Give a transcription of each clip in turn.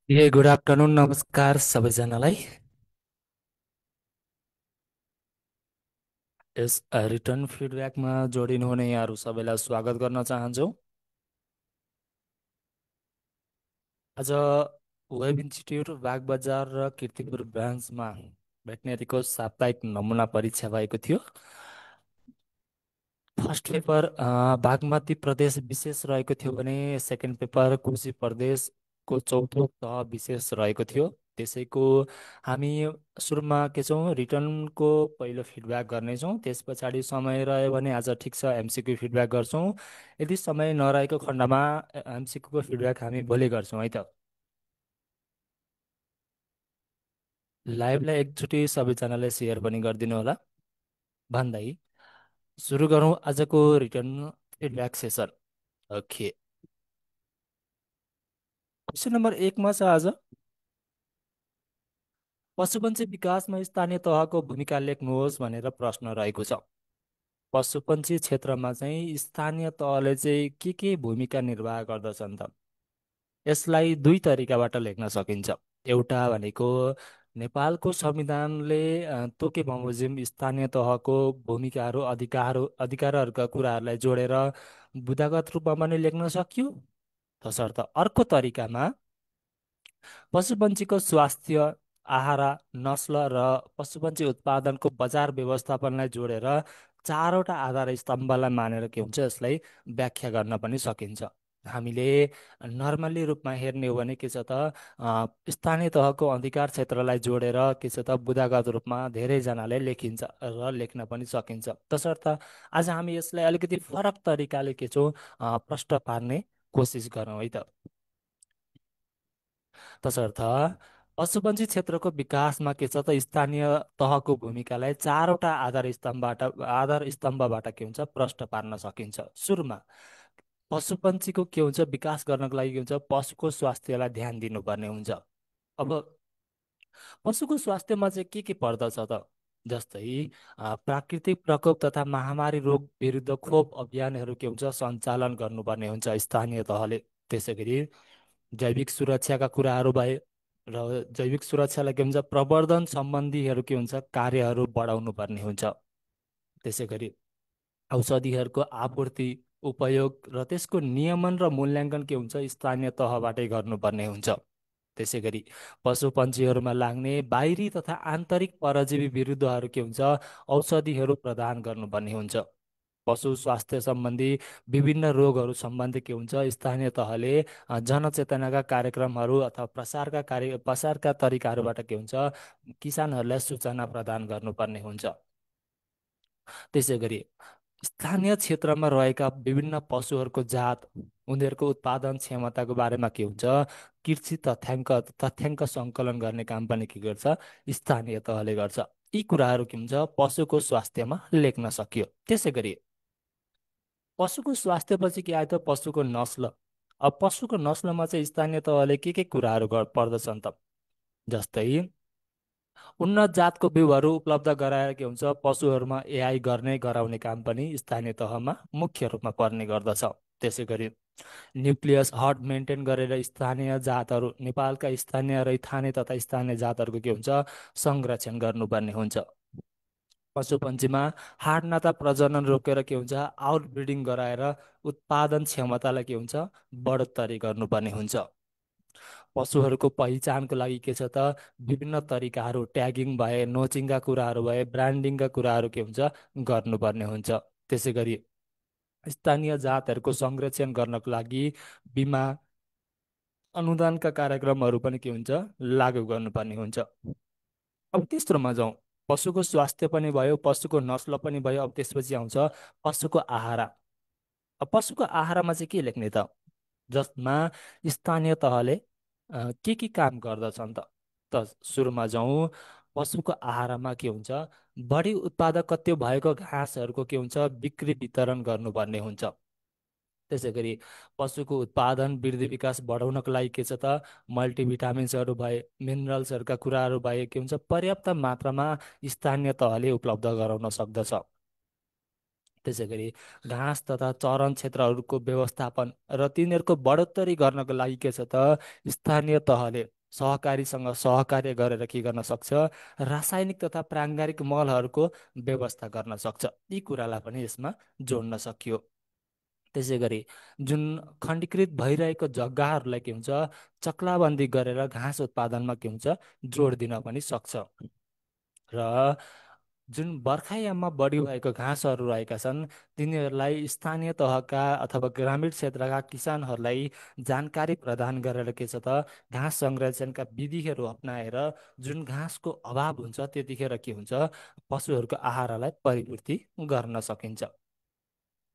Good afternoon, नमस्कार सबैजनालाई। यस return फिडब्याकमा जोडिनुहुने यहाँहरू सबैलाई स्वागत गर्न चाहन्छु। आज वेब इन्स्टिट्युट बागबजार र किर्तिपुर ब्रान्चमा भेटनेरीको साप्ताहिक नमुना परीक्षा भएको थियो। फर्स्ट पेपर बागमती प्रदेश विशेष रहेको थियो भने सेकेन्ड पेपर कोशी प्रदेशको चौथो तह विशेष रहेको थियो। त्यसैको हामी सुरुमा के छौँ, रिटर्नको पहिलो फिडब्याक गर्नेछौँ। त्यस पछाडि समय रह्यो भने आज ठिक छ एमसिक्यू फिडब्याक गर्छौँ। यदि समय नरहेको खण्डमा एमसिक्यूको फिडब्याक हामी भोलि गर्छौँ है त। लाइभलाई एकचोटि सबैजनाले सेयर पनि गरिदिनु होला भन्दै सुरु गरौँ आजको return feedback session. Okay, question number एकमा छ आज पशुपन्छी विकासमा स्थानीय तहको भूमिका लेख्नुहोस् भनेर प्रश्न रहेको छ। पशुपन्छी क्षेत्रमा चाहिँ स्थानीय तहले चाहिँ के भूमिका निर्वाह गर्दछन् त? यसलाई दुई तरिकाबाट लेख्न सकिन्छ। एउटा भनेको नेपालको संविधानले तोके बमोजिम स्थानीय तहको भूमिकाहरू अधिकारहरूका कुराहरूलाई जोडेर बुदागत रूपमा पनि लेख्न सकियो। तसर्थ अर्को तरिकामा पशुपन्छीको स्वास्थ्य, आहारा, नस्ल र पशुपन्छी उत्पादनको बजार व्यवस्थापनलाई जोडेर चारवटा आधार स्तम्भलाई मानेर के हुन्छ यसलाई व्याख्या गर्न पनि सकिन्छ। हामीले नर्मल्ली रूपमा हेर्ने हो भने के छ त, स्थानीय तहको अधिकार क्षेत्रलाई जोडेर के छ त बुदागत रूपमा धेरैजनाले लेखिन्छ र लेख्न पनि सकिन्छ। तसर्थ आज हामी यसलाई अलिकति फरक तरिकाले के छौँ प्रष्ट पार्ने कोसिस गरौँ है त। तसर्थ पशुपन्छी क्षेत्रको विकासमा के छ त स्थानीय तहको भूमिकालाई चारवटा आधार स्तम्भबाट के हुन्छ प्रष्ट पार्न सकिन्छ। सुरुमा पशुपन्छीको के हुन्छ विकास गर्नको लागि के हुन्छ पशुको स्वास्थ्यलाई ध्यान दिनुपर्ने हुन्छ। अब पशुको स्वास्थ्यमा चाहिँ के पर्दछ त? जस्तै प्राकृतिक प्रकोप तथा महामारी रोग विरुद्ध खोप अभियानहरू के हुन्छ सञ्चालन गर्नुपर्ने हुन्छ स्थानीय तहले। त्यसै गरी जैविक सुरक्षाका कुराहरू भए र जैविक सुरक्षालाई के हुन्छ प्रवर्धन सम्बन्धीहरू के हुन्छ कार्यहरू बढाउनु पर्ने हुन्छ। त्यसै गरी औषधिहरूको आपूर्ति, उपयोग र त्यसको नियमन र मूल्याङ्कन के हुन्छ स्थानीय तहबाटै गर्नुपर्ने हुन्छ। त्यसै गरी पशुपन्छीहरूमा लाग्ने बाहिरी तथा आन्तरिक परजीवी विरुद्धहरू के हुन्छ औषधिहरू प्रदान गर्नुपर्ने हुन्छ। पशु स्वास्थ्य सम्बन्धी विभिन्न रोगहरू सम्बन्धी के हुन्छ स्थानीय तहले जनचेतनाका कार्यक्रमहरू अथवा प्रसारका तरिकाहरूबाट के हुन्छ किसानहरूलाई सूचना प्रदान गर्नुपर्ने हुन्छ। त्यसै गरी स्थानीय क्षेत्रमा रहेका विभिन्न पशुहरूको जात, उनीहरूको उत्पादन क्षमताको बारेमा के हुन्छ कृषि तथ्याङ्क सङ्कलन गर्ने काम पनि के गर्छ स्थानीय तहले गर्छ। यी कुराहरू के हुन्छ पशुको स्वास्थ्यमा लेख्न सकियो। त्यसै गरी पशुको स्वास्थ्यपछि के आयो त पशुको नस्ल। अब पशुको नस्लमा चाहिँ स्थानीय तहले के कुराहरू पर्दछन् त? जस्तै उन्नत जातको बिउहरू उपलब्ध गराएर के हुन्छ पशुहरूमा एआई गराउने काम पनि स्थानीय तहमा मुख्य रूपमा पर्ने गर्दछ। त्यसै गरी न्युक्लियस हर्ड मेन्टेन गरेर स्थानीय जातहरू नेपालका स्थानीय र स्थानीय तथा स्थानीय जातहरूको के हुन्छ संरक्षण गर्नुपर्ने हुन्छ। पशुपन्छीमा हाड नाता प्रजनन रोकेर के हुन्छ आउटब्रिडिङ गराएर उत्पादन क्षमतालाई के हुन्छ बढोत्तरी गर्नुपर्ने हुन्छ। पशुहरूको पहिचानको लागि के छ त विभिन्न तरिकाहरू ट्यागिङ भए, नोचिङका कुराहरू भए, ब्रान्डिङका कुराहरू के हुन्छ गर्नुपर्ने हुन्छ। त्यसै गरी स्थानीय जातहरूको संरक्षण गर्नको लागि बिमा अनुदानका कार्यक्रमहरू पनि के हुन्छ लागू गर्नुपर्ने हुन्छ। अब तेस्रोमा जाउँ, पशुको स्वास्थ्य पनि भयो, पशुको नस्ल पनि भयो। अब त्यसपछि आउँछ पशुको आहारा। अब पशुको आहारामा चाहिँ के लेख्ने त? जसमा स्थानीय तहले काम गर्दछन् त? सुरुमा जाउँ, पशुको आहारामा के हुन्छ बढी उत्पादकत्व भएको घाँसहरूको के हुन्छ बिक्री वितरण गर्नुपर्ने हुन्छ। त्यसै गरी पशुको उत्पादन वृद्धि विकास बढाउनको लागि के छ त मल्टिभिटामिन्सहरू भए, मिनरल्सहरूका कुराहरू भए के हुन्छ पर्याप्त मात्रामा स्थानीय तहले उपलब्ध गराउन सक्दछ। त्यसै गरी घाँस तथा चरन क्षेत्रहरूको व्यवस्थापन र तिनीहरूको बढोत्तरी गर्नको लागि के छ त स्थानीय तहले सहकारीसँग सहकार्य गरेर के गर्न सक्छ, रासायनिक तथा प्राङ्गारिक मलहरूको व्यवस्था गर्न सक्छ। यी कुरालाई पनि यसमा जोड्न सकियो। त्यसै गरी जुन खण्डीकृत भइरहेको जग्गाहरूलाई के हुन्छ, चक्लाबन्दी गरेर घाँस उत्पादनमा के हुन्छ, जोड दिन पनि सक्छ। र जुन बर्खायाममा बढी भएको घाँसहरू रहेका छन्, तिनीहरूलाई स्थानीय तहका अथवा ग्रामीण क्षेत्रका किसानहरूलाई जानकारी प्रदान गरेर के छ त, घाँस संरक्षणका विधिहरू अप्नाएर जुन घाँसको अभाव हुन्छ त्यतिखेर के हुन्छ, पशुहरूको आहारलाई परिपूर्ति गर्न सकिन्छ।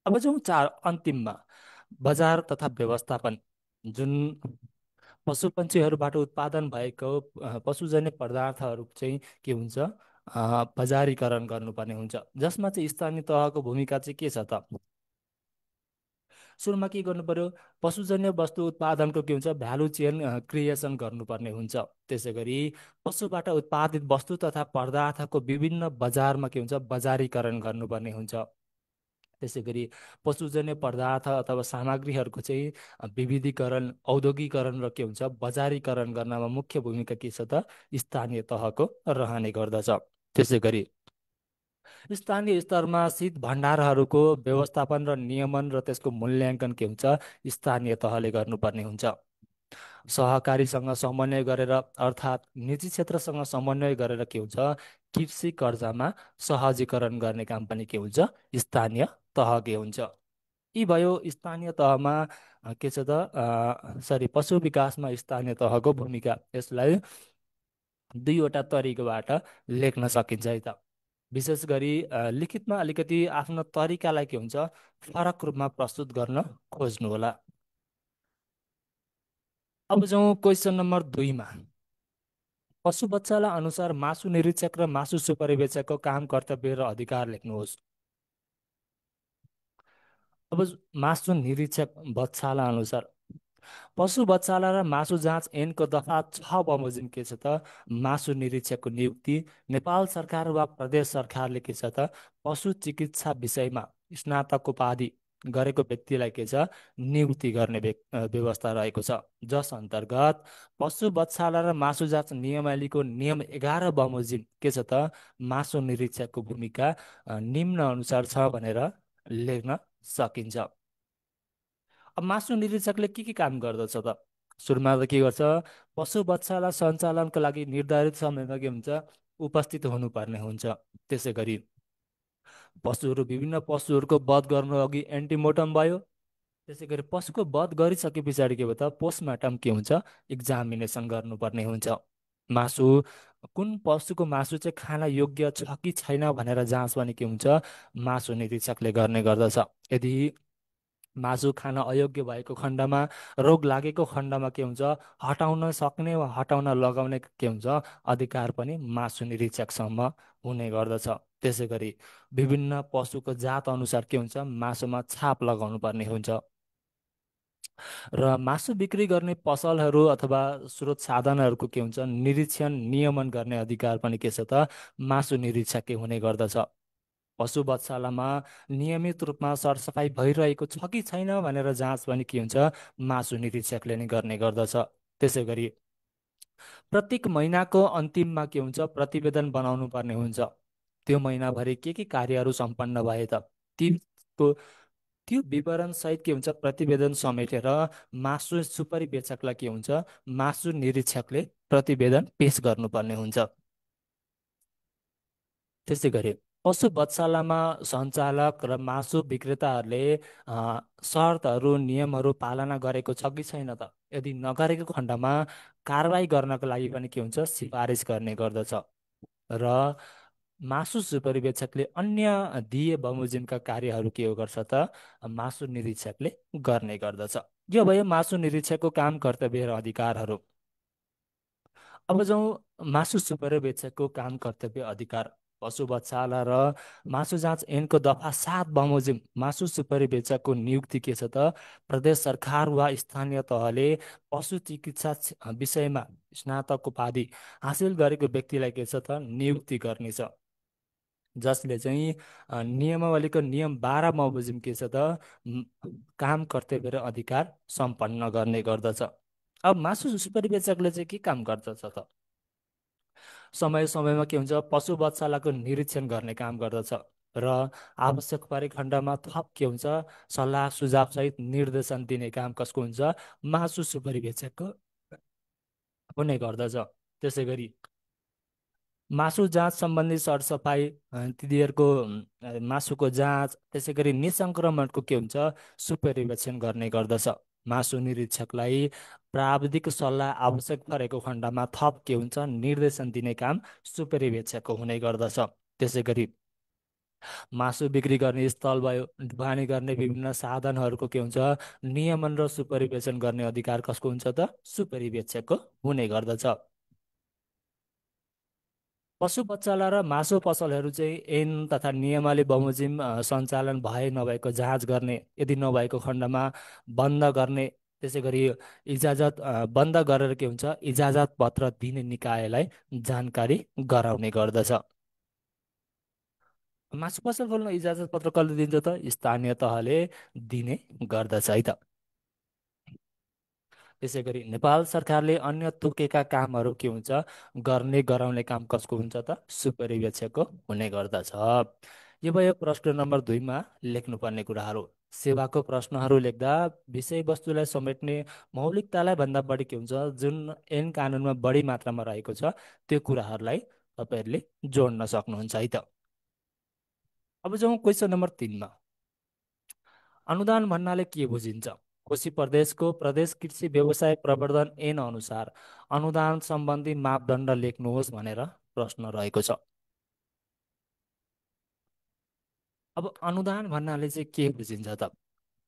अब जाउँ चार अन्तिममा, बजार तथा व्यवस्थापन। जुन पशुपन्छीहरूबाट उत्पादन भएको पशुजन्य पदार्थहरू चाहिँ के हुन्छ, बजारीकरण गर्नुपर्ने हुन्छ, जसमा चाहिँ स्थानीय तहको भूमिका चाहिँ के छ त। सुरुमा के गर्नु पर्यो, पशुजन्य वस्तु उत्पादनको के हुन्छ, भ्यालु चेन क्रिएसन गर्नुपर्ने हुन्छ। त्यसै गरी पशुबाट उत्पादित वस्तु तथा पदार्थको विभिन्न बजारमा के हुन्छ, बजारीकरण गर्नुपर्ने हुन्छ। त्यसै गरी पशुजन्य पदार्थ अथवा सामग्रीहरूको चाहिँ विविधीकरण, औद्योगिकरण र के हुन्छ, बजारीकरण गर्नमा मुख्य भूमिका के छ त, स्थानीय तहको रहने गर्दछ। त्यसै गरी स्थानीय स्तरमा शीत भण्डारहरूको व्यवस्थापन र नियमन र त्यसको मूल्याङ्कन के हुन्छ, स्थानीय तहले गर्नुपर्ने हुन्छ। सहकारीसँग समन्वय गरेर अर्थात् निजी क्षेत्रसँग समन्वय गरेर के हुन्छ, कृषि कर्जामा सहजीकरण गर्ने काम पनि के हुन्छ, स्थानीय तहकै हुन्छ। यी भयो स्थानीय तहमा के छ त, पशु विकासमा स्थानीय तहको भूमिका। यसलाई दुईवटा तरिकाबाट लेख्न सकिन्छ है त। विशेष गरी लिखितमा अलिकति आफ्नो तरिकालाई के हुन्छ, फरक रूपमा प्रस्तुत गर्न खोज्नु होला। अब जाउँ क्वेसन नम्बर 2मा। पशु बच्चालाई अनुसार मासु निरीक्षक र मासु सुपरिवेक्षकको काम, कर्तव्य र अधिकार लेख्नुहोस्। अब मासु निरीक्षक बच्चालाई अनुसार पशु बच्चाला र मासु जाँच ऐनको दफा 6 बमोजिम के छ त, मासु निरीक्षकको नियुक्ति नेपाल सरकार वा प्रदेश सरकारले के छ त, पशु चिकित्सा विषयमा स्नातक उपाधि गरेको व्यक्तिलाई के छ, नियुक्ति गर्ने व्यवस्था रहेको छ। जस अन्तर्गत पशु बच्चाला र मासु जाँच नियमावलीको नियम 11 बमोजिम के छ त, मासु निरीक्षकको भूमिका निम्न अनुसार छ भनेर लेख्न सकिन्छ। अब मासु निरीक्षकले के काम गर्दछ त, सुरुमा त के गर्छ, पशु बच्चालाई सञ्चालनको लागि निर्धारित समयमा के हुन्छ, उपस्थित हुनुपर्ने हुन्छ। त्यसै गरी पशुहरू, विभिन्न पशुहरूको वध गर्नु अघि एन्टिमोर्टम भयो। त्यसै गरी पशुको वध गरिसके पछाडि के भयो त, पोस्टमार्टम के हुन्छ, इक्जामिनेसन गर्नुपर्ने हुन्छ। मासु, कुन पशुको मासु चाहिँ खान योग्य छ कि छैन भनेर जाँच पनि के हुन्छ, मासु निरीक्षकले गर्ने गर्दछ। यदि मासु खान अयोग्य भएको खण्डमा, रोग लागेको खण्डमा के हुन्छ, हटाउन सक्ने वा हटाउन लगाउने के हुन्छ, अधिकार पनि मासु निरीक्षकसम्म हुने गर्दछ। त्यसै गरी विभिन्न पशुको जात अनुसार के हुन्छ, मासुमा छाप लगाउनु पर्ने हुन्छ। र मासु बिक्री गर्ने पसलहरू अथवा स्रोत साधनहरूको के हुन्छ, निरीक्षण नियमन गर्ने अधिकार पनि के छ त, मासु निरीक्षककै हुने गर्दछ। पशु बच्चालामा नियमित रूपमा सरसफाइ भइरहेको छ कि छैन भनेर जाँच पनि के हुन्छ, मासु निरीक्षकले नै गर्ने गर्दछ। त्यसै गरी प्रत्येक महिनाको अन्तिममा के हुन्छ, प्रतिवेदन बनाउनु पर्ने हुन्छ। त्यो महिनाभरि के कार्यहरू सम्पन्न भए त, तीको त्यो विवरण सहित के हुन्छ, प्रतिवेदन समेटेर मासु सुपरिवेक्षकलाई के हुन्छ, मासु निरीक्षकले प्रतिवेदन पेश गर्नुपर्ने हुन्छ। त्यसै गरी पशु बत्सालामा सञ्चालक र मासु विक्रेताहरूले शर्तहरू नियमहरू पालना गरेको छ कि छैन त, यदि नगरेको खण्डमा कारवाही गर्नको लागि पनि के हुन्छ, सिफारिस गर्ने गर्दछ। र मासु सुपरिवेक्षकले अन्य दिए बमोजिमका कार्यहरू के गर्छ त, मासु निरीक्षकले गर्ने गर्दछ। यो भयो मासु निरीक्षकको काम, कर्तव्य र अधिकारहरू। अब जाउँ मासु सुपरिवेक्षकको काम, कर्तव्य, अधिकार। पशु बच्चाला र मासु जाँच ऐनको दफा 7 बमोजिम मासु सुपरिवेक्षकको नियुक्ति के छ त, प्रदेश सरकार वा स्थानीय तहले पशु चिकित्सा विषयमा स्नातक उपाधि हासिल गरेको व्यक्तिलाई के छ त, नियुक्ति गर्नेछ। जसले चाहिँ नियमावलीको नियम 12 बमोजिम के छ त, काम, कर्तव्य र अधिकार सम्पन्न गर्ने गर्दछ। अब मासु परिवेक्षकले चाहिँ के काम गर्दछ त, समय समयमा के हुन्छ पशु बच्चालाको निरीक्षण गर्ने काम गर्दछ र आवश्यक परे खण्डमा थप के हुन्छ सल्लाह सुझाव सहित निर्देशन दिने काम कसको हुन्छ, मासु सुपरिवेक्षकको हुने गर्दछ। त्यसै गरी मासु जाँच सम्बन्धी सरसफाइ, तिनीहरूको मासुको जाँच, त्यसै गरी निसङ्क्रमणको के हुन्छ सुपरिवेक्षण गर्ने गर्दछ। मासु निरीक्षकलाई प्राविधिक सल्लाह आवश्यक परेको खण्डमा थप के हुन्छ निर्देशन दिने काम सुपरिवेक्षकको हुने गर्दछ। त्यसै गरी मासु बिक्री गर्ने स्थल भयो, ढुवानी गर्ने विभिन्न साधनहरूको के हुन्छ नियमन र सुपरिवेक्षण गर्ने अधिकार कसको हुन्छ त, सुपरिवेक्षकको हुने गर्दछ। पशु बच्चाला र मासु पसलहरू चाहिँ ऐन तथा नियमावली बमोजिम सञ्चालन भए नभएको जाँच गर्ने, यदि नभएको खण्डमा बन्द गर्ने, त्यसै गरी इजाजत बन्द गरेर के हुन्छ इजाजत पत्र दिने निकायलाई जानकारी गराउने गर्दछ। मासु पसल खोल्न इजाजत पत्र कसले दिन्छ त, स्थानीय तहले दिने गर्दछ है त। त्यसै गरी नेपाल सरकारले अन्य तोकेका कामहरू के हुन्छ गर्ने गराउने काम कसको हुन्छ त, सुपरिवेक्षकको हुने गर्दछ। यो भयो प्रश्न नम्बर 2मा लेख्नुपर्ने कुराहरू। सेवाको प्रश्नहरू लेख्दा विषयवस्तुलाई समेट्ने मौलिकतालाई भन्दा बढी के हुन्छ जुन ऐन कानुनमा बढी मात्रामा रहेको छ त्यो कुराहरूलाई तपाईँहरूले जोड्न सक्नुहुन्छ है त। अब जाउँ क्वेसन नम्बर 3मा। अनुदान भन्नाले के बुझिन्छ? कोशी प्रदेशको प्रदेश कृषि व्यवसाय प्रवर्धन ऐन अनुसार अनुदान सम्बन्धी मापदण्ड लेख्नुहोस् भनेर प्रश्न रहेको छ। अब अनुदान भन्नाले चाहिँ के बुझिन्छ त?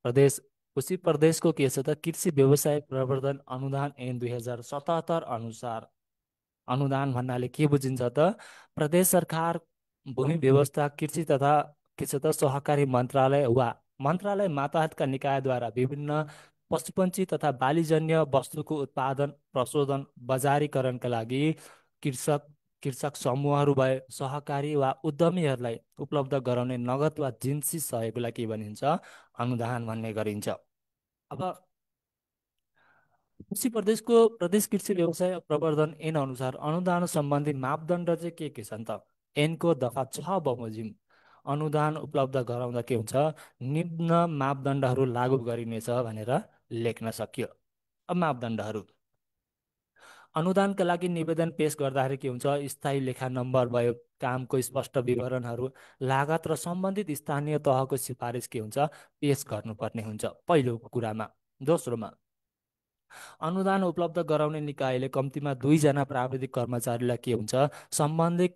प्रदेश कोशी प्रदेशको के छ त, कृषि व्यवसाय प्रवर्धन अनुदान ऐन 2077 अनुसार अनुदान भन्नाले के बुझिन्छ त, प्रदेश सरकार, भूमि व्यवस्था, कृषि तथा के छ त सहकारी मन्त्रालय वा मन्त्रालय मातहतका निकायद्वारा विभिन्न पशुपन्छी तथा बालीजन्य वस्तुको उत्पादन, प्रशोधन, बजारीकरणका लागि कृषक कृषक समूहहरू भए सहकारी वा उद्यमीहरूलाई उपलब्ध गराउने नगद वा जिन्सी सहयोगलाई के भनिन्छ, अनुदान भन्ने गरिन्छ। अब कृषि प्रदेशको प्रदेश कृषि व्यवसाय प्रवर्धन ऐन अनुसार अनुदान सम्बन्धी मापदण्ड चाहिँ के छन् त, ऐनको दफा 6 बमोजिम अनुदान उपलब्ध गराउँदा के हुन्छ निम्न मापदण्डहरू लागू गरिनेछ भनेर लेख्न सकियो। अब मापदण्डहरू, अनुदानका लागि निवेदन पेश गर्दाखेरि के हुन्छ स्थायी लेखा नम्बर भयो, कामको स्पष्ट विवरणहरू, लागत र सम्बन्धित स्थानीय तहको सिफारिस के हुन्छ पेश गर्नुपर्ने हुन्छ पहिलो कुरामा। दोस्रोमा अनुदान उपलब्ध गराउने निकायले कम्तीमा 2 जना प्राविधिक कर्मचारीलाई के हुन्छ सम्बन्धित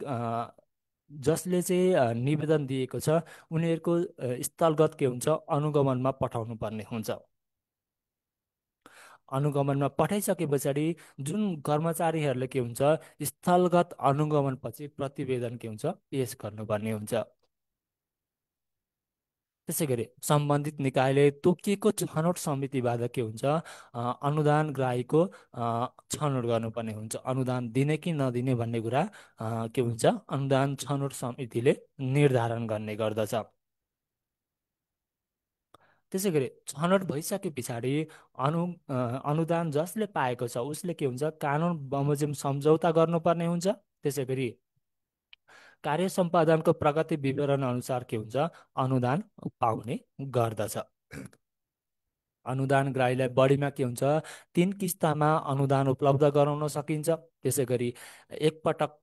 जसले चाहिँ निवेदन दिएको छ उनीहरूको स्थलगत के हुन्छ अनुगमनमा पठाउनु पर्ने हुन्छ। अनुगमनमा पठाइसके पछाडि जुन कर्मचारीहरूले के हुन्छ स्थलगत अनुगमनपछि प्रतिवेदन के हुन्छ पेश गर्नुपर्ने हुन्छ। त्यसै गरी सम्बन्धित निकायले तोकिएको छनौट समितिबाट के हुन्छ अनुदान ग्राहीको छनौट गर्नुपर्ने हुन्छ। अनुदान दिने कि नदिने भन्ने कुरा के हुन्छ अनुदान छनौट समितिले निर्धारण गर्ने गर्दछ। त्यसै गरी छनौट भइसके पछाडि अनुदान जसले पाएको छ उसले के हुन्छ कानुन बमोजिम सम्झौता गर्नुपर्ने हुन्छ। त्यसै गरी कार्य सम्पादनको प्रगति विवरण अनुसार के हुन्छ अनुदान पाउने गर्दछ। अनुदान ग्राहीलाई बढीमा के हुन्छ 3 किस्तामा अनुदान उपलब्ध गराउन सकिन्छ। त्यसै गरी एकपटक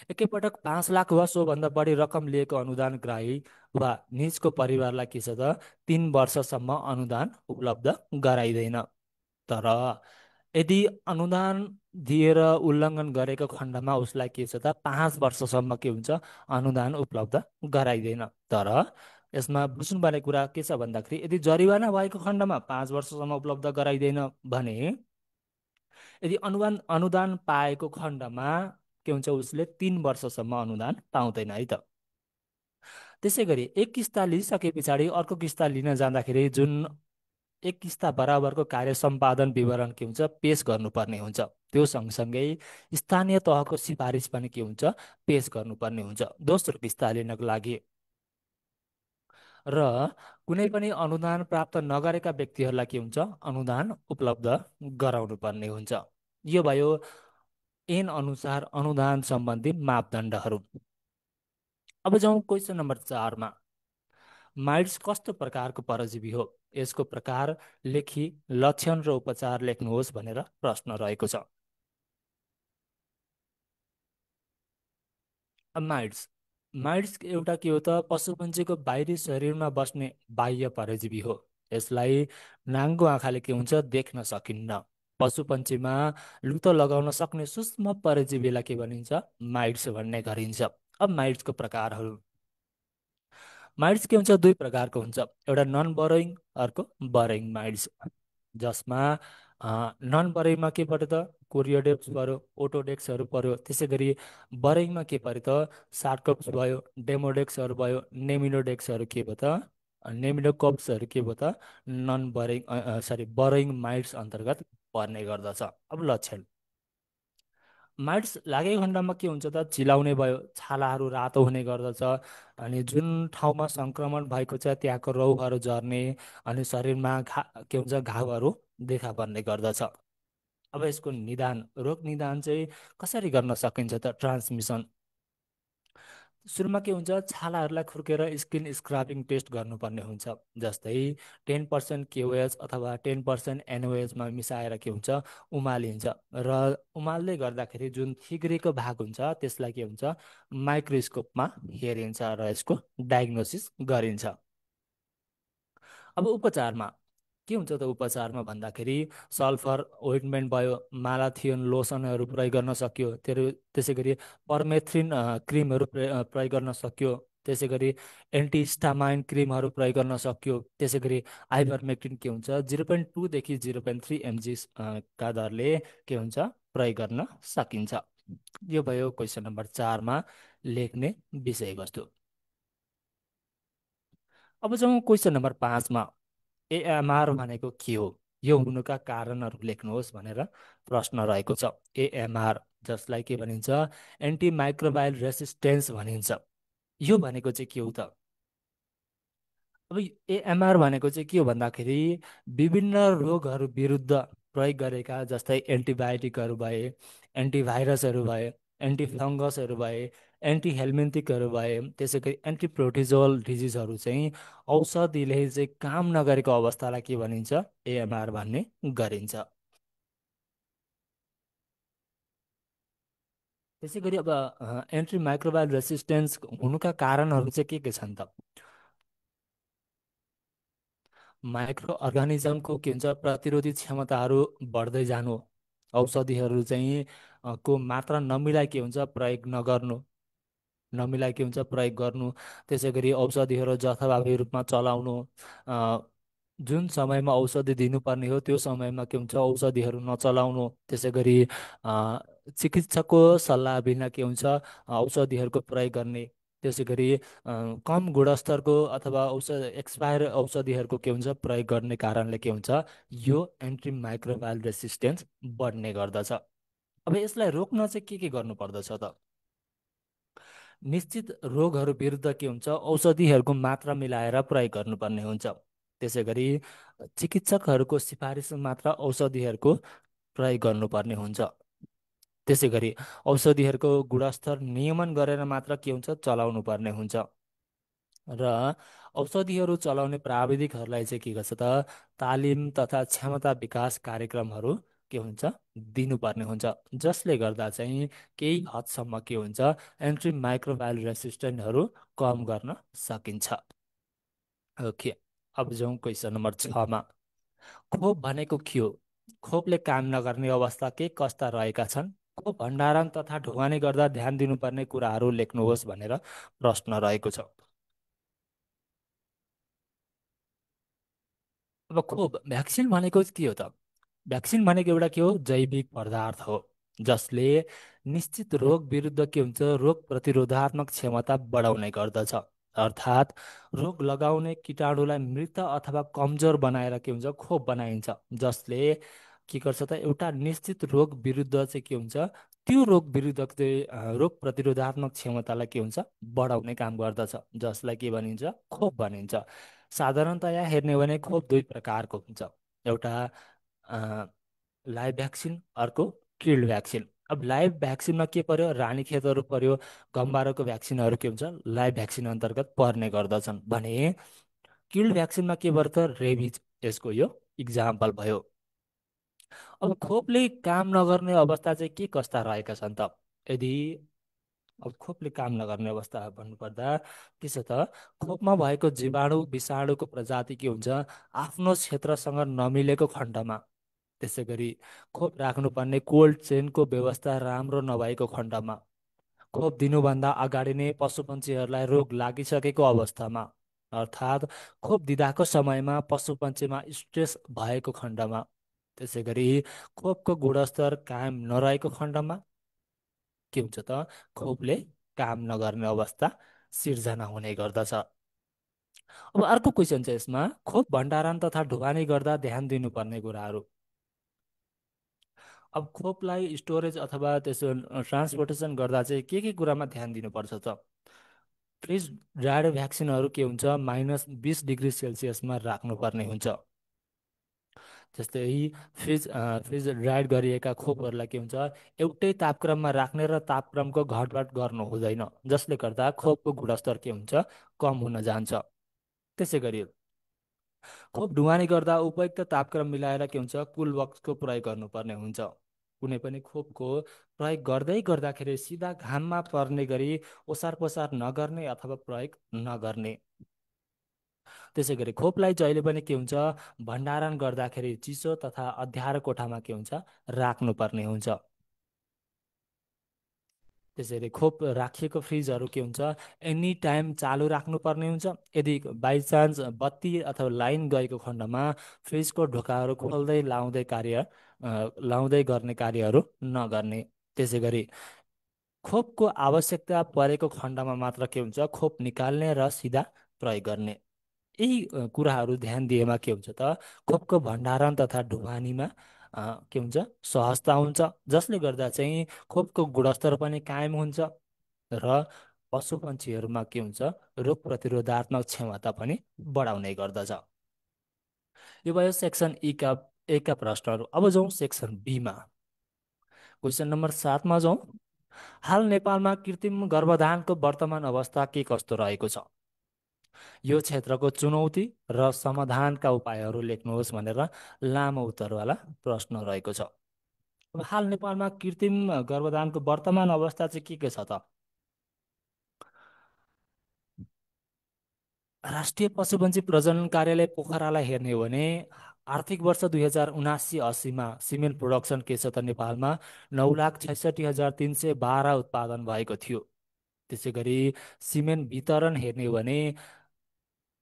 एकैपटक 5 लाख वा सोभन्दा बढी रकम लिएको अनुदान ग्राही वा निजको परिवारलाई के छ त 3 वर्षसम्म अनुदान उपलब्ध गराइँदैन। तर यदि अनुदान दिएर उल्लङ्घन गरेको खण्डमा उसलाई के छ त 5 वर्षसम्म के हुन्छ अनुदान उपलब्ध गराइँदैन। तर यसमा बुझ्नुपर्ने कुरा के छ भन्दाखेरि यदि जरिवाना भएको खण्डमा 5 वर्षसम्म उपलब्ध गराइँदैन भने यदि अनुदान अनुदान पाएको खण्डमा के हुन्छ उसले 3 वर्षसम्म अनुदान पाउँदैन है त। त्यसै गरी एक किस्ता लिइसके पछाडि अर्को किस्ता लिन जाँदाखेरि जुन एक किस्ता बराबरको कार्य सम्पादन विवरण के हुन्छ पेश गर्नुपर्ने हुन्छ। त्यो सँगसँगै स्थानीय तहको सिफारिस पनि के हुन्छ पेश गर्नुपर्ने हुन्छ दोस्रो किस्ता लिनको लागि। र कुनै पनि अनुदान प्राप्त नगरेका व्यक्तिहरूलाई के हुन्छ, अनुदान उपलब्ध गराउनु पर्ने हुन्छ। यो भयो ऐन अनुसार अनुदान सम्बन्धी मापदण्डहरू। अब जाउँ क्वेसन नम्बर 4मा। माइट्स कस्तो प्रकारको परजीवी हो? यसको प्रकार लेखी लक्षण र उपचार लेख्नुहोस् भनेर प्रश्न रहेको छ। अब माइट्स माइट्स एउटा के हो त, पशुपन्छीको बाहिरी शरीरमा बस्ने बाह्य परजीवी हो। यसलाई नाङ्गो आँखाले के हुन्छ, देख्न सकिन्न। पशुपन्छीमा लुतो लगाउन सक्ने सूक्ष्म परजीवीलाई के भनिन्छ, माइट्स भन्ने गरिन्छ। अब माइट्सको प्रकारहरू। माइट्स के हुन्छ, दुई प्रकारको हुन्छ। एउटा नन बरोइङ, अर्को बरोइङ माइट्स। जसमा नन बरोइङमा के पर्यो त, कोरियोडेक्स पर्यो, ओटोडेक्सहरू पर्यो। त्यसै गरी बरोइङमा के पर्यो त, सार्कोप्स भयो, डेमोडेक्सहरू भयो, नेमिनोडेक्सहरू के भयो त, नेमिनोकप्सहरू के भयो त, नन बरोइङ सरी बरोइङ माइट्स अन्तर्गत पर्ने गर्दछ। अब लक्षण। माइट्स लागेको खण्डमा के हुन्छ त, चिलाउने भयो, छालाहरू रातो हुने गर्दछ। अनि जुन ठाउँमा सङ्क्रमण भएको छ त्यहाँको रौँहरू झर्ने, अनि शरीरमा के हुन्छ, घाउहरू देखा पर्ने गर्दछ। अब यसको निदान, रोग निदान चाहिँ कसरी गर्न सकिन्छ त, ट्रान्समिसन। सुरुमा के हुन्छ, छालाहरूलाई खुर्केर स्किन स्क्राबिङ टेस्ट गर्नुपर्ने हुन्छ। जस्तै 10% केओएच अथवा 10% एनओएचमा मिसाएर के हुन्छ, उमालिन्छ। र उमाल्दै गर्दाखेरि जुन थिग्रेको भाग हुन्छ त्यसलाई के हुन्छ, माइक्रोस्कोपमा हेरिन्छ र यसको डायग्नोसिस गरिन्छ। अब उपचारमा के हुन्छ त, उपचारमा भन्दाखेरि सल्फर ओइन्टमेन्ट भयो, मालाथियोन लोसनहरू प्रयोग गर्न सक्यो। त्यसै गरी पर्मेथ्रिन क्रिमहरू प्रयोग गर्न सक्यो। त्यसै गरी एन्टिस्टामाइन क्रिमहरू प्रयोग गर्न सक्यो। त्यसै गरी आइभरमेक्टिन के हुन्छ, 0.2 देखि 0.3 mg का दरले के हुन्छ, प्रयोग गर्न सकिन्छ। यो भयो क्वेसन नम्बर 4मा लेख्ने विषयवस्तु। अब जाउँ क्वेसन नम्बर 5मा। एएमआर भनेको के हो, यो हुनुका कारणहरू लेख्नुहोस् भनेर प्रश्न रहेको छ। एएमआर जसलाई के भनिन्छ, एन्टी माइक्रोबायल रेसिस्टेन्स भनिन्छ। यो भनेको चाहिँ के हो त? अब एएमआर भनेको चाहिँ के हो भन्दाखेरि विभिन्न रोगहरू विरुद्ध प्रयोग गरेका, जस्तै एन्टिबायोटिकहरू भए, एन्टिभाइरसहरू भए, एन्टिफङ्गसहरू भए, एन्टी हेलमिन्थिकहरू भए, त्यसै गरी एन्टिप्रोटिजोल डिजिजहरू चाहिँ औषधिले चाहिँ काम नगरेको अवस्थालाई के भनिन्छ, एएमआर भन्ने गरिन्छ। त्यसै गरी अब एन्टी माइक्रोबायल रेसिस्टेन्स हुनुका कारणहरू चाहिँ के छन् त? माइक्रो अर्गानिजमको के हुन्छ, प्रतिरोधी क्षमताहरू बढ्दै जानु, औषधिहरू चाहिँ को मात्रा नमिलाई के हुन्छ, प्रयोग नगर्नु, नमिलाई के हुन्छ, प्रयोग गर्नु। त्यसै गरी औषधिहरू जथाभावी रूपमा चलाउनु, अ, जुन समयमा औषधि दिनुपर्ने हो त्यो समयमा के हुन्छ, औषधिहरू नचलाउनु। त्यसै गरी चिकित्सकको सल्लाह बिना के हुन्छ, औषधिहरूको प्रयोग गर्ने। त्यसै गरी कम गुणस्तरको अथवा एक्सपायर औषधिहरूको के हुन्छ, प्रयोग गर्ने कारणले के हुन्छ, यो एन्टी माइक्रोबायल रेसिस्टेन्स बढ्ने गर्दछ। अब यसलाई रोक्न चाहिँ के गर्नु पर्दछ त? निश्चित रोगहरू विरुद्ध के हुन्छ, औषधिहरूको मात्रा मिलाएर प्रयोग गर्नुपर्ने हुन्छ। त्यसै गरी चिकित्सकहरूको सिफारिस मात्र औषधिहरूको प्रयोग गर्नुपर्ने हुन्छ। त्यसै गरी औषधिहरूको गुणस्तर नियमन गरेर मात्र के हुन्छ, चलाउनु पर्ने हुन्छ। र औषधिहरू चलाउने प्राविधिकहरूलाई चाहिँ के गर्छ त, तालिम तथा क्षमता विकास कार्यक्रमहरू के हुन्छ, दिनुपर्ने हुन्छ। जसले गर्दा चाहिँ केही हदसम्म के हुन्छ, एन्टी माइक्रोबायल रेसिस्टेन्टहरू कम गर्न सकिन्छ। ओके, अब जाउँ क्वेसन नम्बर 6मा। खोप भनेको के हो? खोपले काम नगर्ने अवस्था के कस्ता रहेका छन्? खोप भण्डारण तथा ढुवानी गर्दा ध्यान दिनुपर्ने कुराहरू लेख्नुहोस् भनेर प्रश्न रहेको छ। अब खोप भ्याक्सिन भनेको चाहिँ के हो त? भ्याक्सिन भनेको एउटा के हो, जैविक पदार्थ हो जसले निश्चित रोग विरुद्ध के हुन्छ, रोग प्रतिरोधात्मक क्षमता बढाउने गर्दछ। अर्थात् रोग लगाउने कीटाणुलाई मृत अथवा कमजोर बनाएर के हुन्छ, खोप बनाइन्छ। जसले के गर्छ त एउटा निश्चित रोग विरुद्ध चाहिँ के हुन्छ, त्यो रोग विरुद्ध चाहिँ रोग प्रतिरोधात्मक क्षमतालाई के हुन्छ, बढाउने काम गर्दछ, जसलाई के भनिन्छ, खोप भनिन्छ। साधारणतया हेर्ने हो भने खोप दुई प्रकारको हुन्छ, एउटा लाइभ भ्याक्सिन, अर्को किल्ड भ्याक्सिन। अब लाइभ भ्याक्सिनमा के पर्यो, रानीखेतहरू पर्यो, गम्बारोको भ्याक्सिनहरू के हुन्छ, लाइभ भ्याक्सिन अन्तर्गत पर्ने गर्दछन् भने किल्ड भ्याक्सिनमा के पर्छ, रेबिज यसको यो इक्जाम्पल भयो। अब खोपले काम नगर्ने अवस्था चाहिँ के कस्ता रहेका छन् त, यदि अब खोपले काम नगर्ने अवस्था भन्नुपर्दा के छ त, खोपमा भएको जीवाणु विषाणुको प्रजाति के हुन्छ, आफ्नो क्षेत्रसँग नमिलेको खण्डमा, त्यसै गरी खोप राख्नुपर्ने कोल्ड चेनको व्यवस्था राम्रो नभएको खण्डमा, खोप दिनुभन्दा अगाडि नै पशुपन्छीहरूलाई रोग लागिसकेको अवस्थामा, अर्थात् खोप दिँदाको समयमा पशुपन्छीमा स्ट्रेस भएको खण्डमा, त्यसै गरी खोपको गुणस्तर कायम नरहेको खण्डमा के हुन्छ त, खोपले काम नगर्ने अवस्था सिर्जना हुने गर्दछ। अब अर्को क्वेसन छ यसमा, खोप भण्डारण तथा ढुवानी गर्दा ध्यान दिनुपर्ने कुराहरू। अब खोपलाई स्टोरेज अथवा त्यसो ट्रान्सपोर्टेसन गर्दा चाहिँ के कुरामा ध्यान दिनुपर्छ त, फ्रिज ड्राइड भ्याक्सिनहरू के हुन्छ, -20 डिग्री सेल्सियसमा राख्नुपर्ने हुन्छ। जस्तै फ्रिज ड्राइड गरिएका खोपहरूलाई के हुन्छ, एउटै तापक्रममा राख्ने र तापक्रमको घटबढ गर्नु हुँदैन, जसले गर्दा खोपको गुणस्तर के हुन्छ, कम हुन जान्छ। त्यसै गरी खोप ढुवानी गर्दा उपयुक्त तापक्रम मिलाएर के हुन्छ, कुल बक्सको प्रयोग गर्नुपर्ने हुन्छ। कुनै पनि खोपको प्रयोग गर्दाखेरि सिधा घाममा पर्ने गरी ओसार पसार नगर्ने अथवा प्रयोग नगर्ने। त्यसै गरी खोपलाई जहिले पनि के हुन्छ, भण्डारण गर्दाखेरि चिसो तथा अँध्यारो कोठामा के हुन्छ, राख्नुपर्ने हुन्छ। त्यसरी खोप राखिएको फ्रिजहरू के हुन्छ, एनी टाइम चालु राख्नुपर्ने हुन्छ। यदि बाइचान्स बत्ती अथवा लाइन गएको खण्डमा फ्रिजको ढोकाहरू खोल्दै लाउँदै गर्ने कार्यहरू नगर्ने। त्यसै गरी खोपको आवश्यकता परेको खण्डमा मात्र के हुन्छ, खोप निकाल्ने र सिधा प्रयोग गर्ने। यही कुराहरू ध्यान दिएमा के हुन्छ त, खोपको भण्डारण तथा ढुवानीमा के हुन्छ, सहजता हुन्छ, जसले गर्दा चाहिँ खोपको गुणस्तर पनि कायम हुन्छ र पशुपन्छीहरूमा के हुन्छ, रोग प्रतिरोधात्मक क्षमता पनि बढाउने गर्दछ। यो भयो सेक्सन ए का प्रश्नहरू। अब जाउँ सेक्सन बीमा, क्वेसन नम्बर 7मा जाउँ। हाल नेपालमा कृत्रिम गर्भधानको वर्तमान अवस्था के कस्तो रहेको छ, यो क्षेत्रको चुनौती र समाधानका उपायहरू लेख्नुहोस् भनेर लामो उत्तरवाला प्रश्न रहेको छ। अब हाल नेपालमा कृत्रिम गर्भधानको वर्तमान अवस्था चाहिँ के छ त, राष्ट्रिय पशुपन्छी प्रजनन कार्यालय पोखरालाई हेर्ने हो भने आर्थिक वर्ष 2079-80मा सिमेन्ट प्रोडक्सन के छ त नेपालमा 9,66,312 उत्पादन भएको थियो। त्यसै गरी सिमेन्ट वितरण हेर्ने हो भने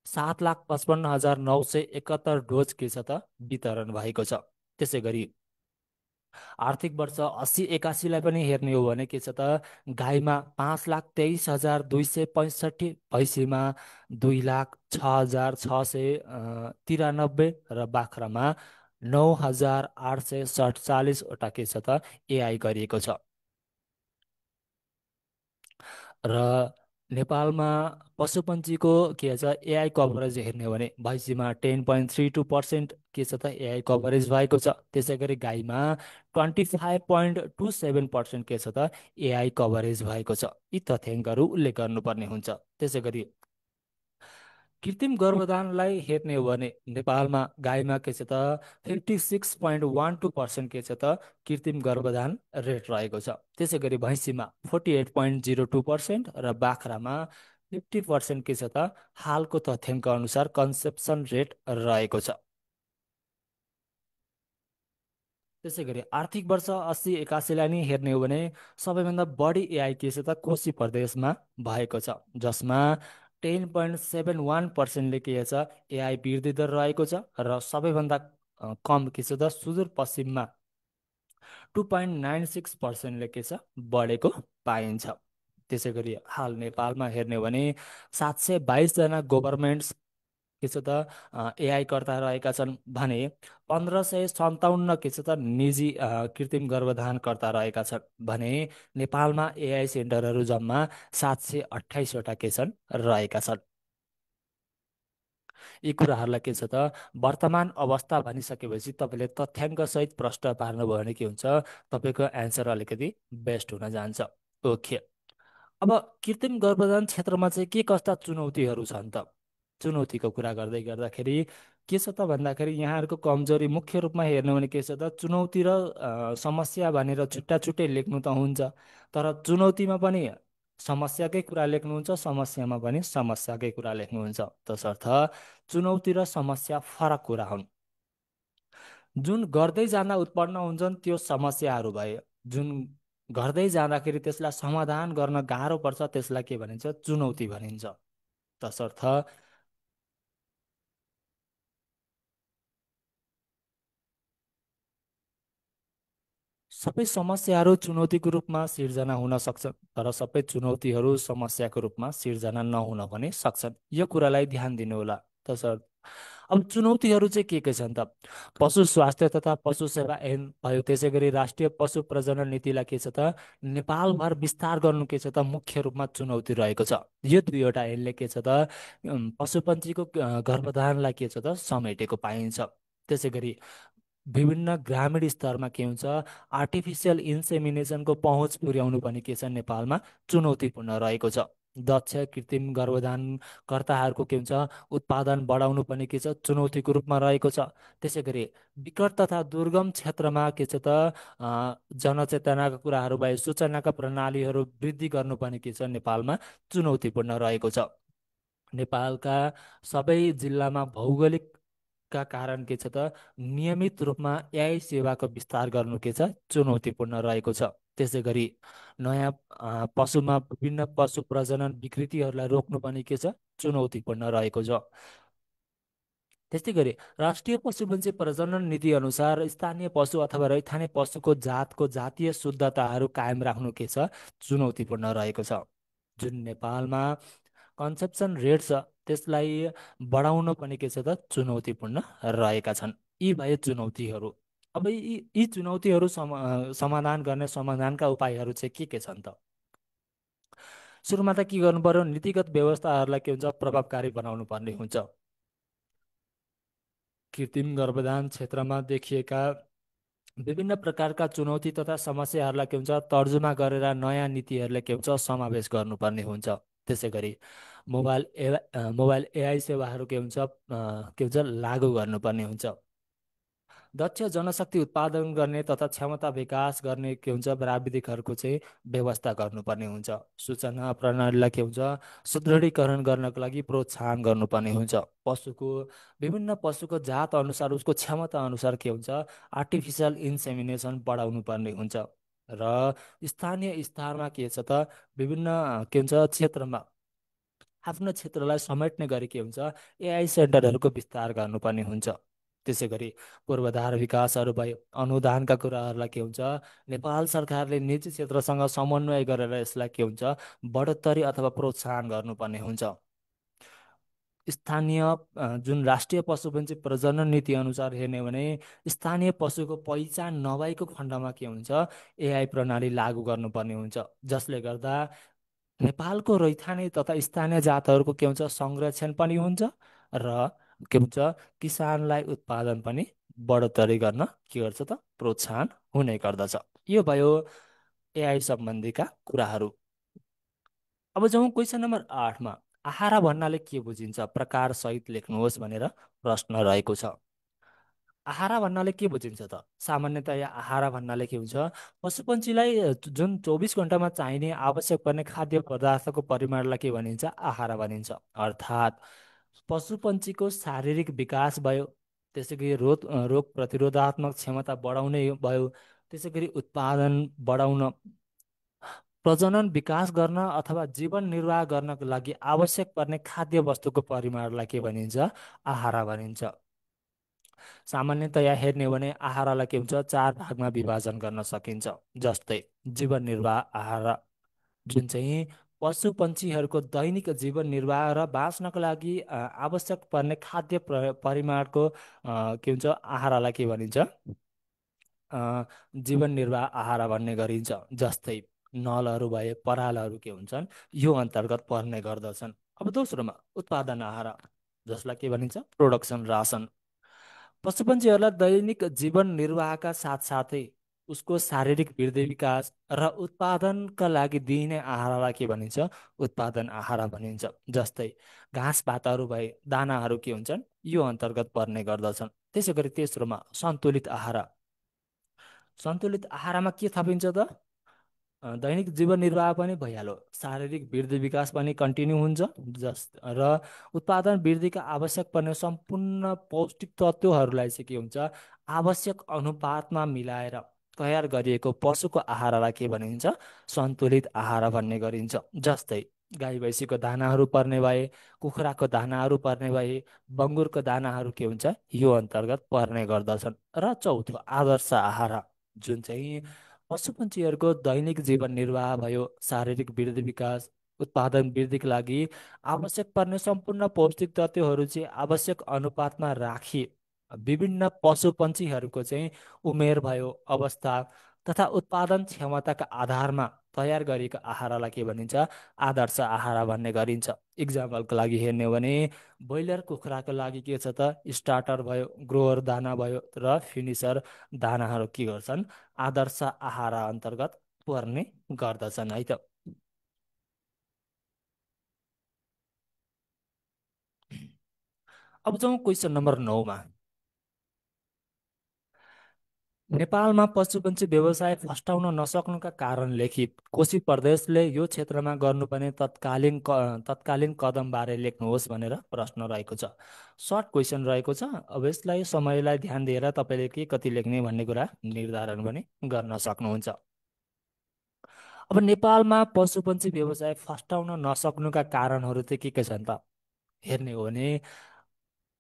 7,55,971 डोज के छ त वितरण भएको छ। त्यसै गरी आर्थिक वर्ष 80-81लाई पनि हेर्ने हो भने के छ त, गाईमा 5,23,265, भैँसीमा 2,06,693 र बाख्रामा 9,847वटा के छ त एआई गरिएको छ। र नेपालमा पशुपन्छीको के छ एआई कभरेज हेर्ने हो भने भैँसीमा 10.32% के छ त एआई कभरेज भएको छ। त्यसै गरी गाईमा 25.27% के छ त एआई कभरेज भएको छ। यी तथ्याङ्कहरू उल्लेख गर्नुपर्ने हुन्छ। त्यसै गरी कृत्रिम गर्भधानलाई हेर्ने हो भने नेपालमा गाईमा के छ त 56.12% के छ त कृत्रिम गर्भधान रेट रहेको छ। त्यसै गरी भैँसीमा 48.02% र बाख्रामा 50% के छ त हालको तथ्याङ्क अनुसार कन्सेप्सन रेट रहेको छ। त्यसै गरी आर्थिक वर्ष 80-81लाई नि हेर्ने हो भने सबैभन्दा बढी एआई के छ त कोशी प्रदेशमा भएको छ, जसमा 10.71%ले के छ एआई वृद्धि दर रहेको छ र सबैभन्दा कम के छ त सुदूरपश्चिममा 2.96%ले के छ बढेको पाइन्छ। त्यसै गरी हाल नेपालमा हेर्ने हो भने 722 जना गभर्मेन्ट के छ त एआई कर्ता रहेका छन् भने 1557 के छ त निजी कृत्रिम गर्भधानकर्ता रहेका छन् भने नेपालमा एआई सेन्टरहरू जम्मा 728वटा के छन् रहेका छन्। यी कुराहरूलाई के छ त वर्तमान अवस्था भनिसकेपछि तपाईँले तथ्याङ्कसहित प्रश्न पार्नुभयो भने के हुन्छ, तपाईँको एन्सर अलिकति बेस्ट हुन जान्छ। ओके, अब कृत्रिम गर्भधान क्षेत्रमा चाहिँ के कस्ता चुनौतीहरू छन् त? चुनौतीको कुरा गर्दै गर्दाखेरि के छ त भन्दाखेरि यहाँहरूको कमजोरी मुख्य रूपमा हेर्नु भने के छ त चुनौती र समस्या भनेर छुट्टा छुट्टै लेख्नु त हुन्छ, तर चुनौतीमा पनि समस्याकै कुरा लेख्नुहुन्छ, समस्यामा पनि समस्याकै कुरा लेख्नुहुन्छ। तसर्थ चुनौती र समस्या फरक कुरा हुन्। जुन गर्दै जाँदा उत्पन्न हुन्छन् त्यो समस्याहरू भए, जुन गर्दै जाँदाखेरि त्यसलाई समाधान गर्न गाह्रो पर्छ त्यसलाई के भनिन्छ, चुनौती भनिन्छ। तसर्थ सबै समस्याहरू चुनौतीको रूपमा सिर्जना हुन सक्छन्, तर सबै चुनौतीहरू समस्याको रूपमा सिर्जना नहुन पनि सक्छन्। यो कुरालाई ध्यान दिनु होला। तसर्थ अब चुनौतीहरू चाहिँ के छन् त? पशु स्वास्थ्य तथा पशु सेवा ऐन भयो, त्यसै गरी राष्ट्रिय पशु प्रजनन नीतिलाई के छ त नेपालभर विस्तार गर्नु के छ त मुख्य रूपमा चुनौती रहेको छ। यो दुईवटा ऐनले के छ त पशुपन्छीको गर्भधारणलाई के छ त समेटेको पाइन्छ। त्यसै गरी विभिन्न ग्रामीण स्तरमा के हुन्छ, आर्टिफिसियल इन्सेमिनेसनको पहुँच पुर्याउनु पनि के छ नेपालमा चुनौतीपूर्ण रहेको छ। दक्ष कृत्रिम गर्भधानकर्ताहरूको के हुन्छ उत्पादन बढाउनु पनि के छ चुनौतीको रूपमा रहेको छ। त्यसै गरी विकट तथा दुर्गम क्षेत्रमा के छ त जनचेतनाका कुराहरू भए, सूचनाका प्रणालीहरू वृद्धि गर्नु पनि के छ नेपालमा चुनौतीपूर्ण रहेको छ। नेपालका सबै जिल्लामा भौगोलिकका कारण के छ त नियमित रूपमा एआई सेवाको विस्तार गर्नु के छ चुनौतीपूर्ण रहेको छ। त्यसै गरी नयाँ पशुमा विभिन्न पशु प्रजनन विकृतिहरूलाई रोक्नु पनि के छ चुनौतीपूर्ण रहेको छ। त्यस्तै गरी राष्ट्रिय पशुपन्छी प्रजनन नीति अनुसार स्थानीय पशु अथवा रैथाने पशुको जातको जातीय शुद्धताहरू कायम राख्नु के छ चुनौतीपूर्ण रहेको छ। जुन नेपालमा कन्सेप्सन रेट छ त्यसलाई बढाउन पनि के छ त चुनौतीपूर्ण रहेका छन्। यी भए चुनौतीहरू। अब यी चुनौतीहरू समाधान गर्ने समाधानका उपायहरू चाहिँ के छन् त? सुरुमा त के गर्नु पर्यो, नीतिगत व्यवस्थाहरूलाई के हुन्छ प्रभावकारी बनाउनु पर्ने हुन्छ। कृत्रिम गर्भधान क्षेत्रमा देखिएका विभिन्न प्रकारका चुनौती तथा समस्याहरूलाई के हुन्छ तर्जुमा गरेर नयाँ नीतिहरूले के हुन्छ समावेश गर्नुपर्ने हुन्छ। त्यसै गरी मोबाइल एआई सेवाहरू के हुन्छ लागू गर्नुपर्ने हुन्छ। दक्ष जनशक्ति उत्पादन गर्ने तथा क्षमता विकास गर्ने के हुन्छ प्राविधिकहरूको चाहिँ व्यवस्था गर्नुपर्ने हुन्छ। सूचना प्रणालीलाई के हुन्छ सुदृढीकरण गर्नको लागि प्रोत्साहन गर्नुपर्ने हुन्छ। विभिन्न पशुको जात अनुसार उसको क्षमता अनुसार के हुन्छ आर्टिफिसियल इन्सेमिनेसन बढाउनु पर्ने हुन्छ। र स्थानीय स्तरमा के छ त विभिन्न के हुन्छ क्षेत्रमा आफ्नो क्षेत्रलाई समेट्ने गरी के हुन्छ एआई सेन्टरहरूको विस्तार गर्नुपर्ने हुन्छ। त्यसै गरी पूर्वाधार विकासहरू भयो, अनुदानका कुराहरूलाई के हुन्छ नेपाल सरकारले निजी क्षेत्रसँग समन्वय गरेर यसलाई के हुन्छ बढोत्तरी अथवा प्रोत्साहन गर्नुपर्ने हुन्छ। स्थानीय जुन राष्ट्रिय पशुपन्छी प्रजनन नीति अनुसार हेर्ने हो भने स्थानीय पशुको पहिचान नभएको खण्डमा के हुन्छ एआई प्रणाली लागू गर्नुपर्ने हुन्छ, जसले गर्दा नेपालको रैथाने तथा स्थानीय जातहरूको के हुन्छ संरक्षण पनि हुन्छ र के हुन्छ किसानलाई उत्पादन पनि बढोत्तरी गर्न के गर्छ त प्रोत्साहन हुने गर्दछ। यो भयो एआई सम्बन्धीका कुराहरू। अब जाउँ क्वेसन नम्बर 8मा। आहारा भन्नाले के बुझिन्छ प्रकार सहित लेख्नुहोस् भनेर प्रश्न रहेको छ। आहारा भन्नाले के बुझिन्छ त? सामान्यतया आहारा भन्नाले के हुन्छ पशुपन्छीलाई जुन 24 घण्टामा चाहिने आवश्यक पर्ने खाद्य पदार्थको परिमाणलाई के भनिन्छ आहारा भनिन्छ। अर्थात् पशुपन्छीको शारीरिक विकास भयो, त्यसै गरी रोग प्रतिरोधात्मक क्षमता बढाउने भयो, त्यसै गरी उत्पादन बढाउन, प्रजनन विकास गर्न अथवा जीवन निर्वाह गर्नको लागि आवश्यक पर्ने खाद्य वस्तुको परिमाणलाई के भनिन्छ आहारा भनिन्छ। सामान्यतया हेर्ने हो भने आहारालाई के हुन्छ 4 भागमा विभाजन गर्न सकिन्छ। जस्तै जीवन निर्वाह आहारा जुन चाहिँ पशु पन्छीहरूको दैनिक जीवन निर्वाह र बाँच्नको लागि आवश्यक पर्ने खाद्य परिमाणको के हुन्छ आहारलाई के भनिन्छ? जीवन निर्वाह आहार भन्ने गरिन्छ। जस्तै नलहरू भए, परालहरू के हुन्छन्, यो अन्तर्गत पर्ने गर्दछन्। अब दोस्रोमा उत्पादन आहार, जसलाई के भनिन्छ? प्रोडक्सन रासन। पशुपन्छीहरूलाई दैनिक जीवन निर्वाहका साथसाथै उसको शारीरिक वृद्धि विकास र उत्पादनका लागि दिइने आहारलाई के भनिन्छ? उत्पादन आहार भनिन्छ। जस्तै घाँस पातहरू भए, दानाहरू के हुन्छन्, यो अन्तर्गत पर्ने गर्दछन्। त्यसै गरी तेस्रोमा सन्तुलित आहार। सन्तुलित आहारमा के थपिन्छ त? दैनिक जीवन निर्वाह पनि भइहाल्यो, शारीरिक वृद्धि विकास पनि कन्टिन्यू हुन्छ, जस र उत्पादन वृद्धिका आवश्यक पर्ने सम्पूर्ण पौष्टिक तत्त्वहरूलाई चाहिँ के हुन्छ? आवश्यक अनुपातमा मिलाएर तयार गरिएको पशुको आहारलाई के भनिन्छ? सन्तुलित आहार भन्ने गरिन्छ। जस्तै गाई भैँसीको दानाहरू पर्ने भए, कुखुराको दानाहरू पर्ने भए, बङ्गुरको दानाहरू के हुन्छ? यो अन्तर्गत पर्ने गर्दछन्। र चौथो आदर्श आहार, जुन चाहिँ पशुपन्छीहरूको दैनिक जीवन निर्वाह भयो, शारीरिक वृद्धि विकास, उत्पादन वृद्धिका लागि आवश्यक पर्ने सम्पूर्ण पौष्टिक तत्त्वहरू चाहिँ आवश्यक अनुपातमा राखी विभिन्न पशुपन्छीहरूको चाहिँ उमेर भयो, अवस्था तथा उत्पादन क्षमताका आधारमा तयार गरिएको आहारलाई के भनिन्छ? आदर्श आहार भन्ने गरिन्छ। इक्जाम्पलको लागि हेर्ने हो भने ब्रोइलर कुखुराको लागि के छ त? स्टार्टर भयो, ग्रोअर दाना भयो र फिनिसर दानाहरू के गर्छन्? आदर्श आहार अन्तर्गत पर्ने गर्दछन् है त। अब जाउँ क्वेसन नम्बर 9मा। नेपालमा पशुपन्छी व्यवसाय फस्टाउन नसक्नुका कारण लेखित कोशी प्रदेशले यो क्षेत्रमा गर्नुपर्ने तत्कालीन कदमबारे लेख्नुहोस् भनेर प्रश्न रहेको छ। सर्ट क्वेसन रहेको छ। अब यसलाई समयलाई ध्यान दिएर तपाईँले के कति लेख्ने भन्ने कुरा निर्धारण पनि गर्न सक्नुहुन्छ। अब नेपालमा पशुपन्छी व्यवसाय फस्टाउन नसक्नुका कारणहरू चाहिँ के छन् त हेर्ने हो भने,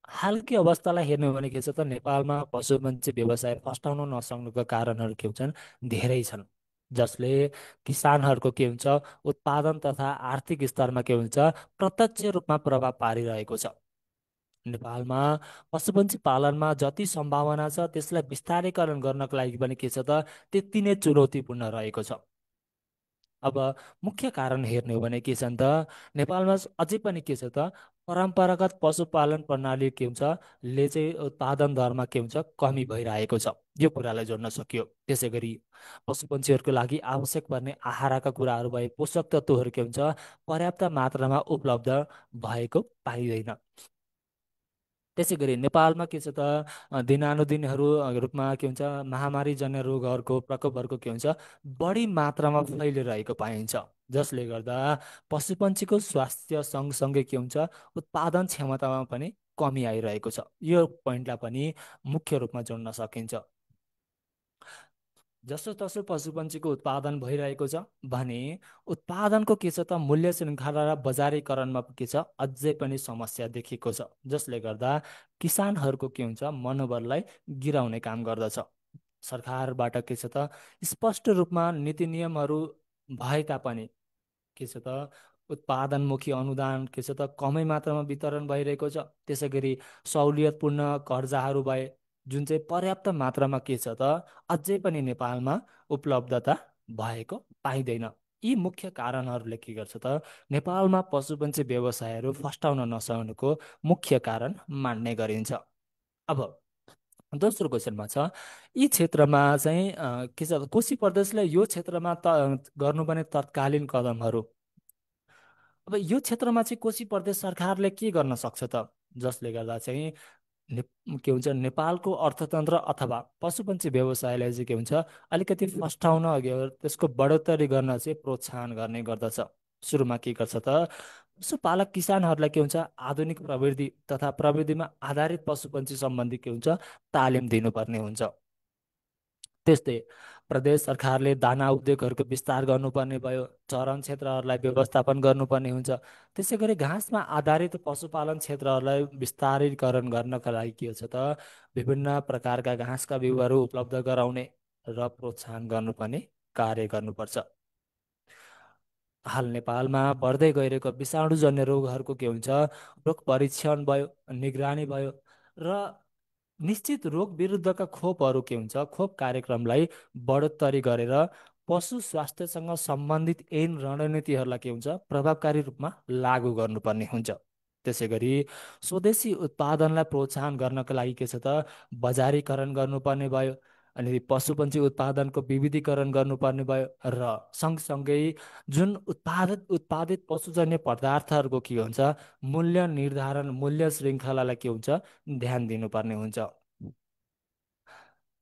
हालकै अवस्थालाई हेर्ने हो भने के छ त? नेपालमा पशुपन्छी व्यवसाय फस्टाउन नसक्नुका कारणहरू के हुन्छन्? धेरै छन्, जसले किसानहरूको के हुन्छ? उत्पादन तथा आर्थिक स्तरमा के हुन्छ? प्रत्यक्ष रूपमा प्रभाव पारिरहेको छ। नेपालमा पशुपन्छी पालनमा जति सम्भावना छ त्यसलाई विस्तारीकरण गर्नको लागि पनि के छ त? त्यति नै चुनौतीपूर्ण रहेको छ। अब मुख्य कारण हेर्ने हो भने के छ नि त? नेपालमा अझै पनि के छ त? परम्परागत पशुपालन प्रणाली के हुन्छ? ले चाहिँ उत्पादन दरमा के हुन्छ? कमी भइरहेको छ। यो कुरालाई जोड्न सकियो। त्यसै गरी पशुपन्छीहरूको लागि आवश्यक पर्ने आहारका कुराहरू भए, पोषक तत्त्वहरू के हुन्छ? पर्याप्त मात्रामा उपलब्ध भएको पाइँदैन। त्यसै गरी नेपालमा के छ त? दिनानुदिनहरू रूपमा के हुन्छ? महामारीजन्य रोगहरूको प्रकोपहरूको के हुन्छ? बढी मात्रामा फैलिरहेको पाइन्छ, जसले गर्दा पशुपन्छीको स्वास्थ्य सँगसँगै के हुन्छ? उत्पादन क्षमतामा पनि कमी आइरहेको छ। यो पोइन्टलाई पनि मुख्य रूपमा जोड्न सकिन्छ। जसोतसो पशुपन्छीको उत्पादन भइरहेको छ भने उत्पादनको के छ त? मूल्य श्रृङ्खला र बजारीकरणमा के छ? अझै पनि समस्या देखिएको छ, जसले गर्दा किसानहरूको के हुन्छ? मनोबललाई गिराउने काम गर्दछ। सरकारबाट के छ त? स्पष्ट रूपमा नीति नियमहरू भए तापनि के छ त? उत्पादनमुखी अनुदान के छ त? कमै मात्रामा वितरण भइरहेको छ। त्यसै गरी सहुलियतपूर्ण कर्जाहरू भए, जुन चाहिँ पर्याप्त मात्रामा के छ त? अझै पनि नेपालमा उपलब्धता भएको पाइँदैन। यी मुख्य कारणहरूले के गर्छ त? नेपालमा पशुपन्छी व्यवसायहरू फस्टाउन नसक्नुको मुख्य कारण मान्ने गरिन्छ। अब दोस्रो क्वेसनमा छ, यी क्षेत्रमा चाहिँ के छ? कोशी प्रदेशले यो क्षेत्रमा गर्नुपर्ने तत्कालीन कदमहरू। अब यो क्षेत्रमा चाहिँ कोशी प्रदेश सरकारले के गर्न सक्छ त? जसले गर्दा चाहिँ ने के हुन्छ? नेपालको अर्थतन्त्र अथवा पशुपन्छी व्यवसायलाई चाहिँ के हुन्छ? अलिकति फस्टाउन अघि त्यसको बढोत्तरी गर्न चाहिँ प्रोत्साहन गर्ने गर्दछ। सुरुमा के गर्छ त? पशुपालक किसानहरूलाई के हुन्छ? आधुनिक प्रविधि तथा प्रविधिमा आधारित पशुपन्छी सम्बन्धी के हुन्छ? तालिम दिनुपर्ने हुन्छ। त्यस्तै प्रदेश सरकारले दाना उद्योगहरूको विस्तार गर्नुपर्ने भयो, चरण क्षेत्रहरूलाई व्यवस्थापन गर्नुपर्ने हुन्छ। त्यसै गरी घाँसमा आधारित पशुपालन क्षेत्रहरूलाई विस्तारीकरण गर्नका लागि के छ त? विभिन्न प्रकारका घाँसका बिउहरू उपलब्ध गराउने र प्रोत्साहन गर्नुपर्ने कार्य गर्नुपर्छ। हाल नेपालमा बढ्दै गइरहेको विषाणुजन्य रोगहरूको के हुन्छ, रोग परीक्षण भयो, निगरानी भयो, र निश्चित रोग विरुद्धका खोपहरू के हुन्छ, खोप कार्यक्रमलाई बढोत्तरी गरेर पशु स्वास्थ्यसँग सम्बन्धित ऐन रणनीतिहरूलाई के हुन्छ, प्रभावकारी रूपमा लागू गर्नुपर्ने हुन्छ। त्यसै गरी स्वदेशी उत्पादनलाई प्रोत्साहन गर्नका लागि के छ त, बजारीकरण गर्नुपर्ने भयो, अनि पशुपन्छी उत्पादनको विविधीकरण गर्नुपर्ने भयो, र सँगसँगै जुन उत्पादित पशुजन्य पदार्थहरूको के हुन्छ, मूल्य निर्धारण, मूल्य श्रृङ्खलालाई के हुन्छ, ध्यान दिनुपर्ने हुन्छ।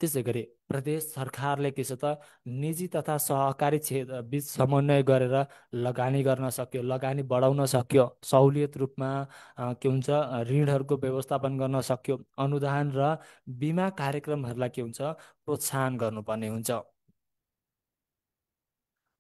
त्यसै गरी प्रदेश सरकारले के छ त, निजी तथा सहकारी क्षेत्र बिच समन्वय गरेर लगानी गर्न सक्यो, लगानी बढाउन सक्यो, सहुलियत रूपमा के हुन्छ, ऋणहरूको व्यवस्थापन गर्न सक्यो, अनुदान र बिमा कार्यक्रमहरूलाई के हुन्छ, प्रोत्साहन गर्नुपर्ने हुन्छ।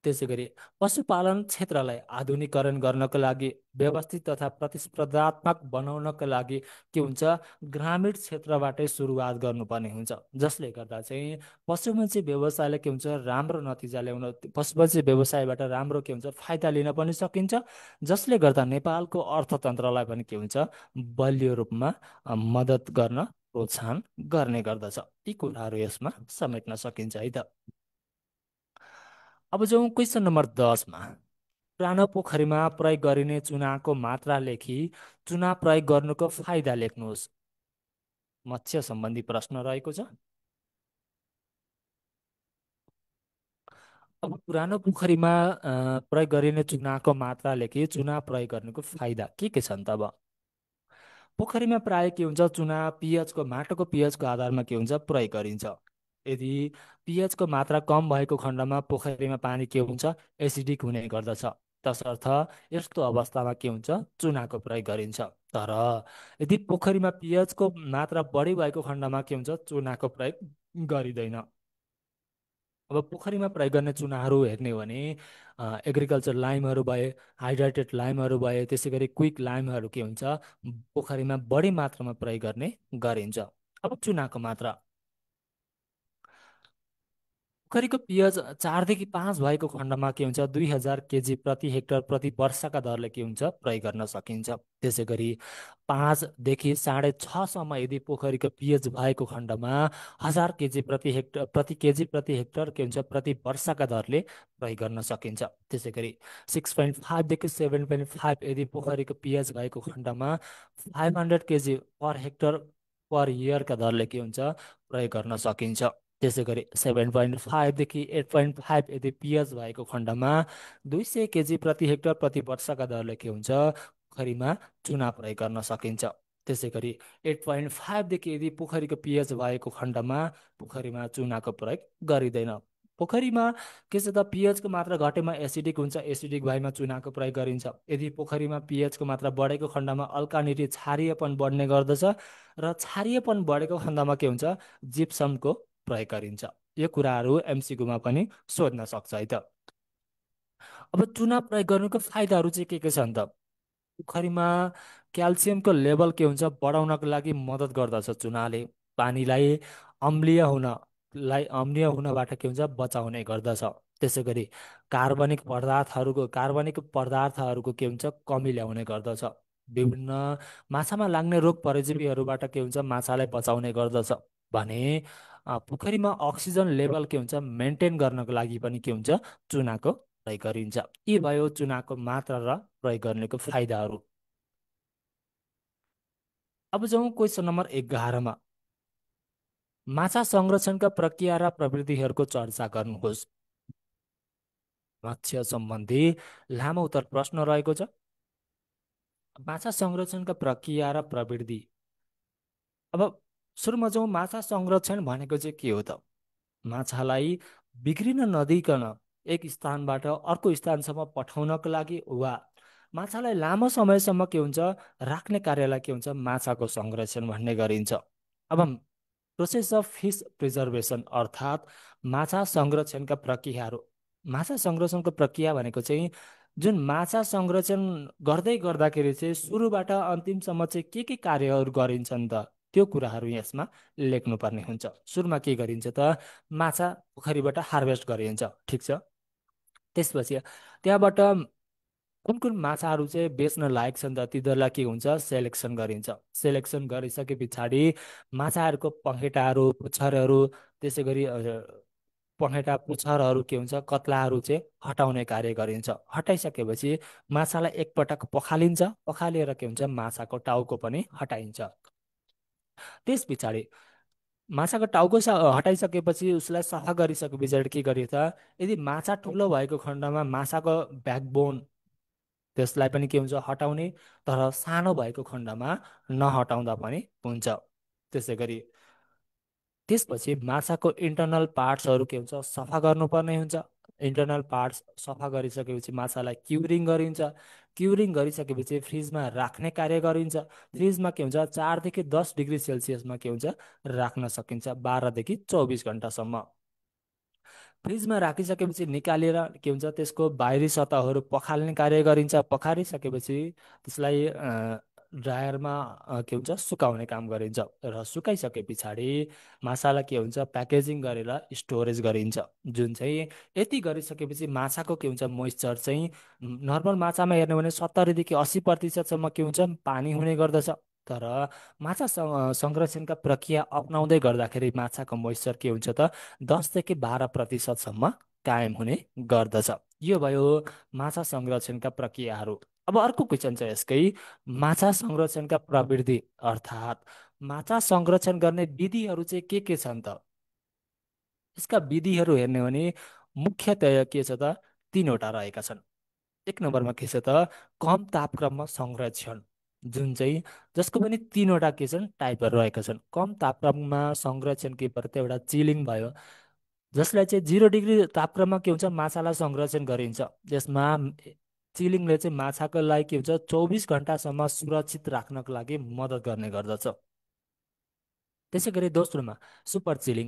त्यसै गरी पशुपालन क्षेत्रलाई आधुनिकीकरण गर्नको लागि, व्यवस्थित तथा प्रतिस्पर्धात्मक बनाउनको लागि के हुन्छ, ग्रामीण क्षेत्रबाटै सुरुवात गर्नुपर्ने हुन्छ। जसले गर्दा चाहिँ पशुपन्छी व्यवसायले के हुन्छ, राम्रो नतिजा ल्याउन, पशुपन्छी व्यवसायबाट राम्रो के हुन्छ, फाइदा लिन पनि सकिन्छ। जसले गर्दा नेपालको अर्थतन्त्रलाई पनि के हुन्छ, बलियो रूपमा मद्दत गर्न, प्रोत्साहन गर्ने गर्दछ। यी कुराहरू यसमा समेट्न सकिन्छ है त। अब जाउँ क्वेसन नम्बर 10मा। पुरानो पोखरीमा प्रयोग गरिने चुनाको मात्रा लेखी चुना प्रयोग गर्नुको फाइदा लेख्नुहोस्। मत्स्य सम्बन्धी प्रश्न रहेको छ। अब पुरानो पोखरीमा प्रयोग गरिने चुनाको मात्रा लेखी चुना प्रयोग गर्नुको फाइदा के छन् त? अब पोखरीमा प्राय के हुन्छ, चुना पिएचको, माटोको पिएचको आधारमा के हुन्छ, प्रयोग गरिन्छ। यदि पिएचको मात्रा कम भएको खण्डमा पोखरीमा पानी के हुन्छ, एसिडिक हुने गर्दछ। तसर्थ यस्तो अवस्थामा के हुन्छ, चुनाको प्रयोग गरिन्छ। तर यदि पोखरीमा पिएचको मात्रा बढी भएको खण्डमा के हुन्छ, चुनाको प्रयोग गरिँदैन। अब पोखरीमा प्रयोग गर्ने चुनाहरू हेर्ने हो भने एग्रिकल्चर लाइमहरू भए, हाइड्रेटेड लाइमहरू भए, त्यसै गरी क्विक लाइमहरू के हुन्छ, पोखरीमा बढी मात्रामा प्रयोग गर्ने गरिन्छ। अब चुनाको मात्रा, पोखरीको पिएच 4 देखि 5 भएको खण्डमा के हुन्छ, 2000 केजी प्रति हेक्टर प्रति वर्षका दरले के हुन्छ, प्रयोग गर्न सकिन्छ। त्यसै गरी 5 देखि 6.5सम्म यदि पोखरीको पिएच भएको खण्डमा 1000 केजी प्रति हेक्टर के हुन्छ, प्रति वर्षका दरले प्रयोग गर्न सकिन्छ। त्यसै गरी 6.5 देखि 7.5 यदि पोखरीको पिएच भएको खण्डमा 500 केजी पर हेक्टर पर इयरका दरले के हुन्छ, प्रयोग गर्न सकिन्छ। त्यसै गरी 7.5 देखि 8.5 यदि पिएच भएको खण्डमा 200 केजी प्रति हेक्टर प्रति वर्षका दरले के हुन्छ, पोखरीमा चुना प्रयोग गर्न सकिन्छ। त्यसै गरी 8.5देखि यदि पोखरीको पिएच भएको खण्डमा पोखरीमा चुनाको प्रयोग गरिँदैन। पोखरीमा के छ त, पिएचको मात्रा घटेमा एसिडिक हुन्छ, एसिडिक भएमा चुनाको प्रयोग गरिन्छ। यदि पोखरीमा पिएचको मात्रा बढेको खण्डमा अल्कानिटी, क्षारीयपन बढ्ने गर्दछ, र क्षारीयपन बढेको खण्डमा के हुन्छ, जिप्समको प्रयोग गरिन्छ। यो कुराहरू एमसिक्यूमा पनि सोध्न सक्छ है त। अब चुना प्रयोग गर्नुको फाइदाहरू चाहिँ के छन् त? पोखरीमा क्याल्सियमको लेभल के हुन्छ, बढाउनको लागि मद्दत गर्दछ चुनाले। पानीलाई अम्लीय हुनबाट के हुन्छ, बचाउने गर्दछ। त्यसै गरी कार्बनिक पदार्थहरूको के हुन्छ, कमी ल्याउने गर्दछ। विभिन्न माछामा लाग्ने रोग परजीवीहरूबाट के हुन्छ, माछालाई बचाउने गर्दछ। भने पोखरीमा अक्सिजन लेभल के हुन्छ, मेन्टेन गर्नको लागि पनि के हुन्छ, चुनाको प्रयोग गरिन्छ। यी भयो चुनाको मात्रा र प्रयोग गर्नेको फाइदाहरू। अब जाउँ क्वेसन नम्बर 11मा। माछा संरक्षणका प्रक्रिया र प्रविधिहरूको चर्चा गर्नुहोस्। मत्स्य सम्बन्धी लामो उत्तर प्रश्न रहेको छ। माछा संरक्षणका प्रक्रिया र प्रविधि। अब सुरुमा जाउँ, माछा संरक्षण भनेको चाहिँ के हो त? माछालाई बिग्रिन नदिकन एक स्थानबाट अर्को स्थानसम्म पठाउनको लागि वा माछालाई लामो समयसम्म के हुन्छ, राख्ने कार्यलाई के हुन्छ, माछाको संरक्षण भन्ने गरिन्छ। अब प्रोसेस अफ फिस प्रिजर्भेसन अर्थात् माछा संरक्षणका प्रक्रियाहरू। माछा संरक्षणको प्रक्रिया भनेको चाहिँ जुन माछा संरक्षण गर्दै गर्दाखेरि चाहिँ सुरुबाट अन्तिमसम्म चाहिँ के कार्यहरू गरिन्छन् त, त्यो कुराहरू यसमा लेख्नुपर्ने हुन्छ। सुरुमा के गरिन्छ त, माछा पोखरीबाट हार्भेस्ट गरिन्छ, ठिक छ। त्यसपछि त्यहाँबाट कुन कुन माछाहरू चाहिँ बेच्न लायक छन् त तिनीहरूलाई के हुन्छ सेलेक्सन गरिन्छ। सेलेक्सन गरिसके पछाडि माछाहरूको पखेटाहरू पुच्छरहरू त्यसै गरी पखेटा पुच्छरहरू के हुन्छ कत्लाहरू चाहिँ हटाउने कार्य गरिन्छ। हटाइसकेपछि माछालाई एकपटक पखालिन्छ, पखालिएर के हुन्छ माछाको टाउको पनि हटाइन्छ। त्यस पछाडि माछाको टाउको हटाइसकेपछि उसलाई सफा गरिसके पछाडि के गरिन्छ, यदि माछा ठुलो भएको खण्डमा माछाको ब्याकबोन त्यसलाई पनि के हुन्छ हटाउने, तर सानो भएको खण्डमा नहटाउँदा पनि हुन्छ। त्यसै गरी त्यसपछि माछाको इन्टरनल पार्ट्सहरू के हुन्छ सफा गर्नुपर्ने हुन्छ। इन्टरनल पार्ट्स सफा गरिसकेपछि माछालाई क्युरिङ गरिन्छ। क्युरिङ गरिसकेपछि फ्रिजमा राख्ने कार्य गरिन्छ। फ्रिजमा के हुन्छ 4 देखि 10 डिग्री सेल्सियसमा के हुन्छ राख्न सकिन्छ 12 देखि 24 घन्टासम्म। फ्रिजमा राखिसकेपछि निकालेर के हुन्छ त्यसको बाहिरी सतहहरू पखाल्ने कार्य गरिन्छ। पखालिसकेपछि त्यसलाई ड्रायरमा के हुन्छ सुकाउने काम गरिन्छ। र सुकाइसके पछाडि माछालाई के हुन्छ प्याकेजिङ गरेर स्टोरेज गरिन्छ। जुन चाहिँ यति गरिसकेपछि माछाको के हुन्छ मोइस्चर चाहिँ नर्मल माछामा हेर्ने भने 70 देखि 80 प्रतिशतसम्म के हुन्छ पानी हुने गर्दछ। तर माछा संरक्षणका प्रक्रिया अपनाउँदै गर्दाखेरि माछाको मोइस्चर के हुन्छ त 10 देखि 12 प्रतिशतसम्म कायम हुने गर्दछ। यो भयो माछा संरक्षणका प्रक्रियाहरू। अब अर्को क्वेसन छ यसकै, माछा संरक्षणका प्रविधि अर्थात् माछा संरक्षण गर्ने विधिहरू चाहिँ के छन् त? यसका विधिहरू हेर्ने हो भने मुख्यतया के छ त 3वटा रहेका छन्। एक नम्बरमा के छ त कम तापक्रममा संरक्षण, जुन चाहिँ जसको पनि 3वटा के छन् टाइपहरू रहेका छन्। कम तापक्रममा संरक्षण के पर्यो त एउटा चिलिङ भयो, जसलाई चाहिँ 0 डिग्री तापक्रममा के हुन्छ माछालाई संरक्षण गरिन्छ। त्यसमा चिलिङले चाहिँ माछाको लागि के हुन्छ 24 घन्टासम्म सुरक्षित राख्नको लागि मद्दत गर्ने गर्दछ। त्यसै गरी दोस्रोमा सुपर चिलिङ,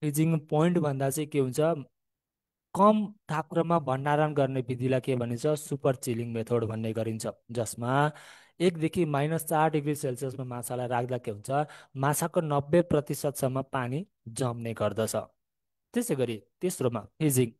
फ्रिजिङ पोइन्ट भन्दा चाहिँ के हुन्छ कम तापक्रममा भण्डारण गर्ने विधिलाई के भनिन्छ सुपर चिलिङ मेथड भन्ने गरिन्छ। जसमा 1 देखि -4 डिग्री सेल्सियसमा माछालाई राख्दा के हुन्छ माछाको 90 प्रतिशतसम्म पानी जम्ने गर्दछ। त्यसै गरी तेस्रोमा फ्रिजिङ,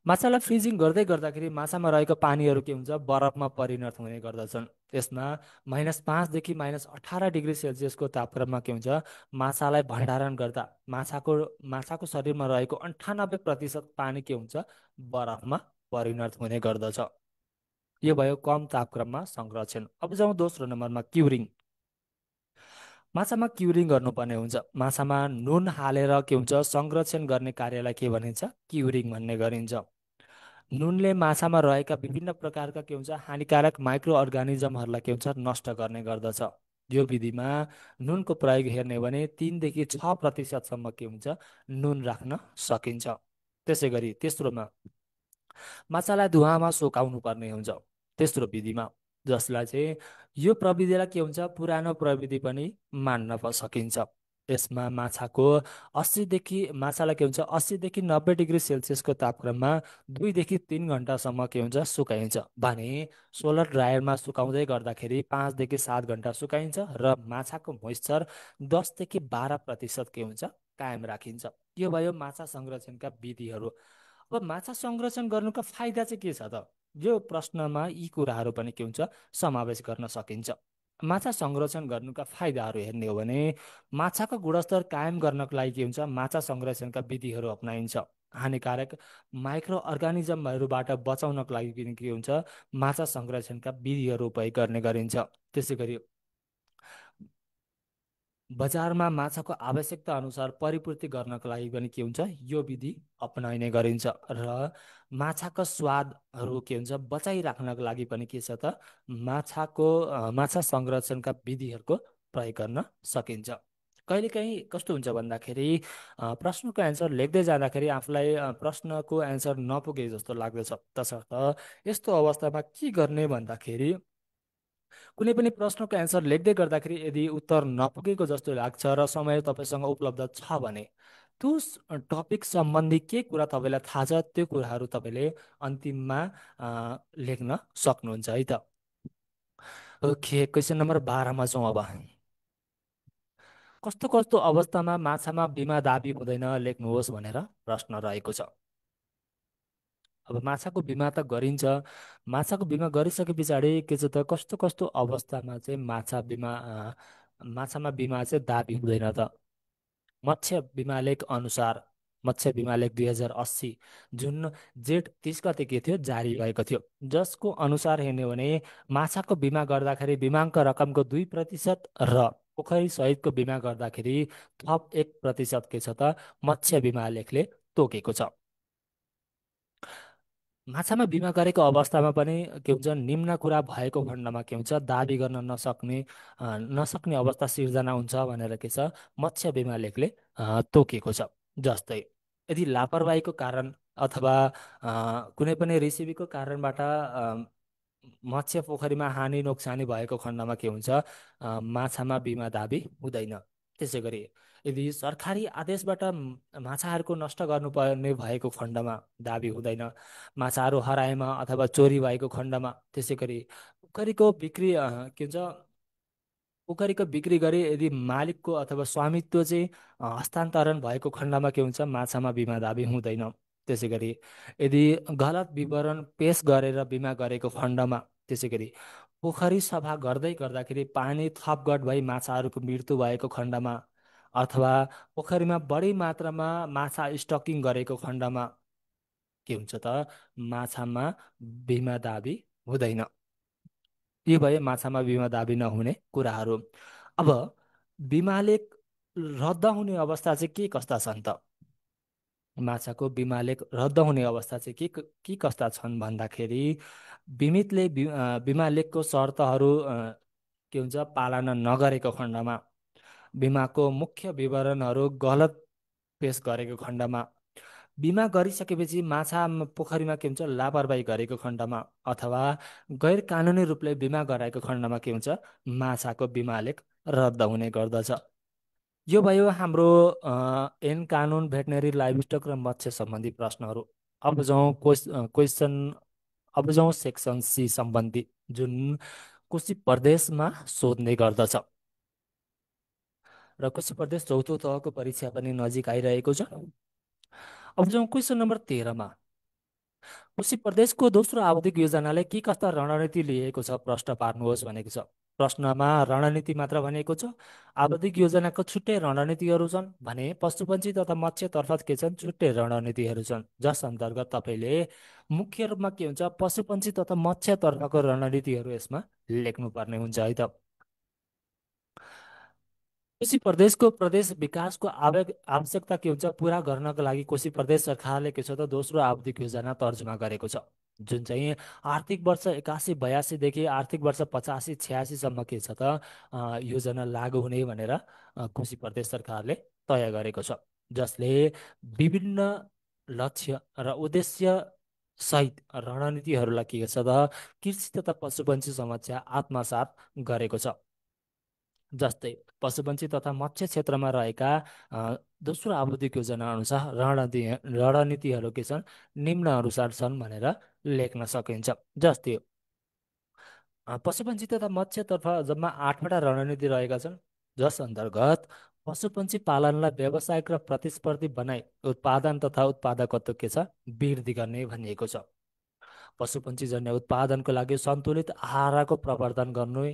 माछालाई फ्रिजिङ गर्दै गर्दाखेरि माछामा रहेको पानीहरू के हुन्छ बरफमा परिणत हुने गर्दछन्। यसमा -5 देखि -18 डिग्री सेल्सियसको तापक्रममा के हुन्छ माछालाई भण्डारण गर्दा माछाको माछाको शरीरमा रहेको 98 प्रतिशत पानी के हुन्छ बरफमा परिणत हुने गर्दछ। यो भयो कम तापक्रममा संरक्षण। अब जाउँ दोस्रो नम्बरमा क्युरिङ। माछामा क्युरिङ गर्नुपर्ने हुन्छ। माछामा नुन हालेर के हुन्छ संरक्षण गर्ने कार्यलाई के भनिन्छ क्युरिङ भन्ने गरिन्छ। नुनले माछामा रहेका विभिन्न प्रकारका के हुन्छ हानिकारक माइक्रो अर्गानिजमहरूलाई के हुन्छ नष्ट गर्ने गर्दछ। यो विधिमा नुनको प्रयोग हेर्ने हो भने 3 देखि 6 प्रतिशतसम्म के हुन्छ नुन राख्न सकिन्छ। त्यसै गरी तेस्रोमा माछालाई धुवामा सुकाउनु पर्ने हुन्छ तेस्रो विधिमा, जसलाई चाहिँ यो प्रविधिलाई के हुन्छ पुरानो प्रविधि पनि मान्न सकिन्छ। यसमा माछालाई के हुन्छ 80 देखि 90 डिग्री सेल्सियसको तापक्रममा 2 देखि 3 घन्टासम्म के हुन्छ सुकाइन्छ भने सोलर ड्रायरमा सुकाउँदै गर्दाखेरि 5 देखि 7 घन्टा सुकाइन्छ र माछाको मोइस्चर 10 देखि 12 प्रतिशत के हुन्छ कायम राखिन्छ। यो भयो माछा संरक्षणका विधिहरू। अब माछा संरक्षण गर्नुको फाइदा चाहिँ के छ त? यो प्रश्नमा यी कुराहरू पनि के हुन्छ समावेश गर्न सकिन्छ। माछा संरक्षण गर्नुका फाइदाहरू हेर्ने हो भने माछाको गुणस्तर कायम गर्नको लागि के हुन्छ माछा संरक्षणका विधिहरू अप्नाइन्छ। हानिकारक माइक्रो अर्गानिजमहरूबाट बचाउनको लागि पनि के हुन्छ माछा संरक्षणका विधिहरू उपयोग गर्ने गरिन्छ। त्यसै गरी बजारमा माछाको आवश्यकता अनुसार परिपूर्ति गर्नको लागि पनि के हुन्छ यो विधि अपनाइने गरिन्छ। र माछाको स्वादहरू के हुन्छ बचाइराख्नको लागि पनि के छ त माछा संरक्षणका विधिहरूको प्रयोग गर्न सकिन्छ। कहिलेकाहीँ कस्तो हुन्छ भन्दाखेरि प्रश्नको एन्सर लेख्दै जाँदाखेरि आफूलाई प्रश्नको एन्सर नपुगे जस्तो लाग्दछ। तसर्थ यस्तो अवस्थामा के गर्ने भन्दाखेरि कुनै पनि प्रश्नको एन्सर लेख्दै गर्दाखेरि यदि उत्तर नपुगेको जस्तो लाग्छ र समय तपाईँसँग उपलब्ध छ भने त्यो टपिक सम्बन्धी के कुरा तपाईँलाई थाहा छ त्यो कुराहरू तपाईँले अन्तिममा लेख्न सक्नुहुन्छ है त। ओके, क्वेसन नम्बर 12मा जाउँ अब। कस्तो कस्तो अवस्थामा माछामा बिमा दाबी हुँदैन लेख्नुहोस् भनेर प्रश्न रहेको छ। अब माछाको बिमा त गरिन्छ। माछाको बिमा गरिसके पछाडि के छ त, कस्तो कस्तो अवस्थामा चाहिँ माछामा बिमा चाहिँ दाबी हुँदैन त। मत्स्य बिमा लेख अनुसार, मत्स्य बिमा लेख 2080 जुन जेठ 30 गते के थियो जारी भएको थियो, जसको अनुसार हेर्ने हो भने माछाको बिमा गर्दाखेरि बिमाङ्क रकमको 2% र पोखरी सहितको बिमा गर्दाखेरि थप 1% के छ त मत्स्य बिमा लेखले तोकेको छ। माछामा बिमा गरेको अवस्थामा पनि के हुन्छ, निम्न कुरा भएको खण्डमा के हुन्छ, दाबी गर्न नसक्ने अवस्था सिर्जना हुन्छ भनेर के छ मत्स्य बिमा लेखले तोकेको छ। जस्तै यदि लापरवाहीको कारण अथवा कुनै पनि रेसिपीको कारणबाट मत्स्य पोखरीमा हानि नोक्सानी भएको खण्डमा के हुन्छ, माछामा बिमा दाबी हुँदैन। त्यसै गरी यदि सरकारी आदेशबाट माछाहरूको नष्ट गर्नुपर्ने भएको खण्डमा दाबी हुँदैन। माछाहरू हराएमा अथवा चोरी भएको खण्डमा, त्यसै गरी पोखरीको बिक्री के हुन्छ, पोखरीको बिक्री गरी यदि मालिकको अथवा स्वामित्व चाहिँ हस्तान्तरण भएको खण्डमा के हुन्छ, माछामा बिमा दाबी हुँदैन। त्यसै गरी यदि गलत विवरण पेश गरेर बिमा गरेको खण्डमा, त्यसै गरी पोखरी सफा गर्दै गर्दाखेरि पानी थपघट भई माछाहरूको मृत्यु भएको खण्डमा, अथवा पोखरीमा बढी मात्रामा माछा स्टकिङ गरेको खण्डमा के हुन्छ त माछामा बिमा दाबी हुँदैन। यी भए माछामा बिमा दाबी नहुने कुराहरू। अब बिमाले रद्द हुने अवस्था चाहिँ के कस्ता छन् त? माछाको बिमालेख रद्द हुने अवस्था चाहिँ के कस्ता छन् भन्दाखेरि, बिमा लेखको शर्तहरू के हुन्छ पालना नगरेको खण्डमा, बिमाको मुख्य विवरणहरू गलत पेश गरेको खण्डमा, बिमा गरिसकेपछि माछा पोखरीमा के हुन्छ लापरवाही गरेको खण्डमा, अथवा गैर कानुनी रूपले बिमा गराएको खण्डमा के हुन्छ, माछाको बिमा लेख रद्द हुने गर्दछ। यो भयो हाम्रो ऐन कानुन, भेटनेरी, लाइभस्टक र मत्स्य सम्बन्धी प्रश्नहरू। अब जाउँ क्वेसन अब जाउँ सेक्सन सी सम्बन्धी, जुन कोशी प्रदेशमा सोध्ने गर्दछ। र कोशी प्रदेश चौथो तहको परीक्षा पनि नजिक आइरहेको छ। अब जाउँ क्वेसन नम्बर 13मा। कोशी प्रदेशको दोस्रो आवधिक योजनाले के कस्ता रणनीति लिएको छ प्रश्न पार्नुहोस् भनेको छ। प्रश्नमा रणनीति मात्र भनेको छ। आवधिक योजनाको छुट्टै रणनीतिहरू छन् भने पशुपन्छी तथा मत्स्यतर्फ के छन्, छुट्टै रणनीतिहरू छन्, जस अन्तर्गत तपाईँले मुख्य रूपमा के हुन्छ पशुपन्छी तथा मत्स्यतर्फको रणनीतिहरू यसमा लेख्नुपर्ने हुन्छ है त। कोशी प्रदेशको प्रदेश विकासको आवश्यकता के हुन्छ पुरा गर्नको लागि कोशी प्रदेश सरकारले के छ त दोस्रो आवधिक योजना तर्जुमा गरेको छ, जुन चाहिँ आर्थिक वर्ष 81-82देखि आर्थिक वर्ष 85-86सम्म के छ त योजना लागू हुने भनेर कोशी प्रदेश सरकारले तय गरेको छ, जसले विभिन्न लक्ष्य र उद्देश्य सहित रणनीतिहरूलाई के छ त कृषि तथा पशुपन्छी समस्या आत्मसात गरेको छ। जस्तै पशुपन्छी तथा मत्स्य क्षेत्रमा रहेका दोस्रो आवधिक योजना अनुसार रणनीतिहरू के छन्, निम्न अनुसार छन् भनेर लेख्न सकिन्छ। जस्तै पशुपन्छी तथा मत्स्यतर्फ जम्मा 8वटा रणनीति रहेका छन्, जस अन्तर्गत पशुपन्छी पालनलाई व्यावसायिक र प्रतिस्पर्धी बनाई उत्पादन तथा उत्पादकत्व के छ वृद्धि गर्ने भनिएको छ। पशुपन्छी जन्य उत्पादनको लागि सन्तुलित आहारको प्रवर्धन गर्नु।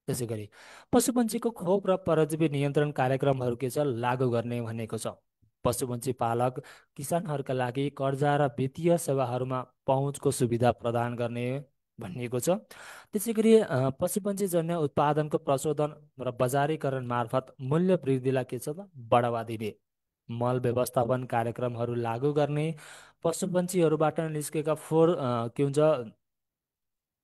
त्यसै गरी पशुपन्छीको खोप र परजीवी नियन्त्रण कार्यक्रमहरू के छ लागू गर्ने भनेको छ। पशुपन्छी पालक किसानहरूका लागि कर्जा र वित्तीय सेवाहरूमा पहुँचको सुविधा प्रदान गर्ने भनिएको छ। त्यसै गरी पशुपन्छी जन्य उत्पादनको प्रशोधन र बजारीकरण मार्फत मूल्य वृद्धिलाई के छ त बढावा दिने, मल व्यवस्थापन कार्यक्रमहरू लागू गर्ने, पशुपन्छीहरूबाट निस्केका के हुन्छ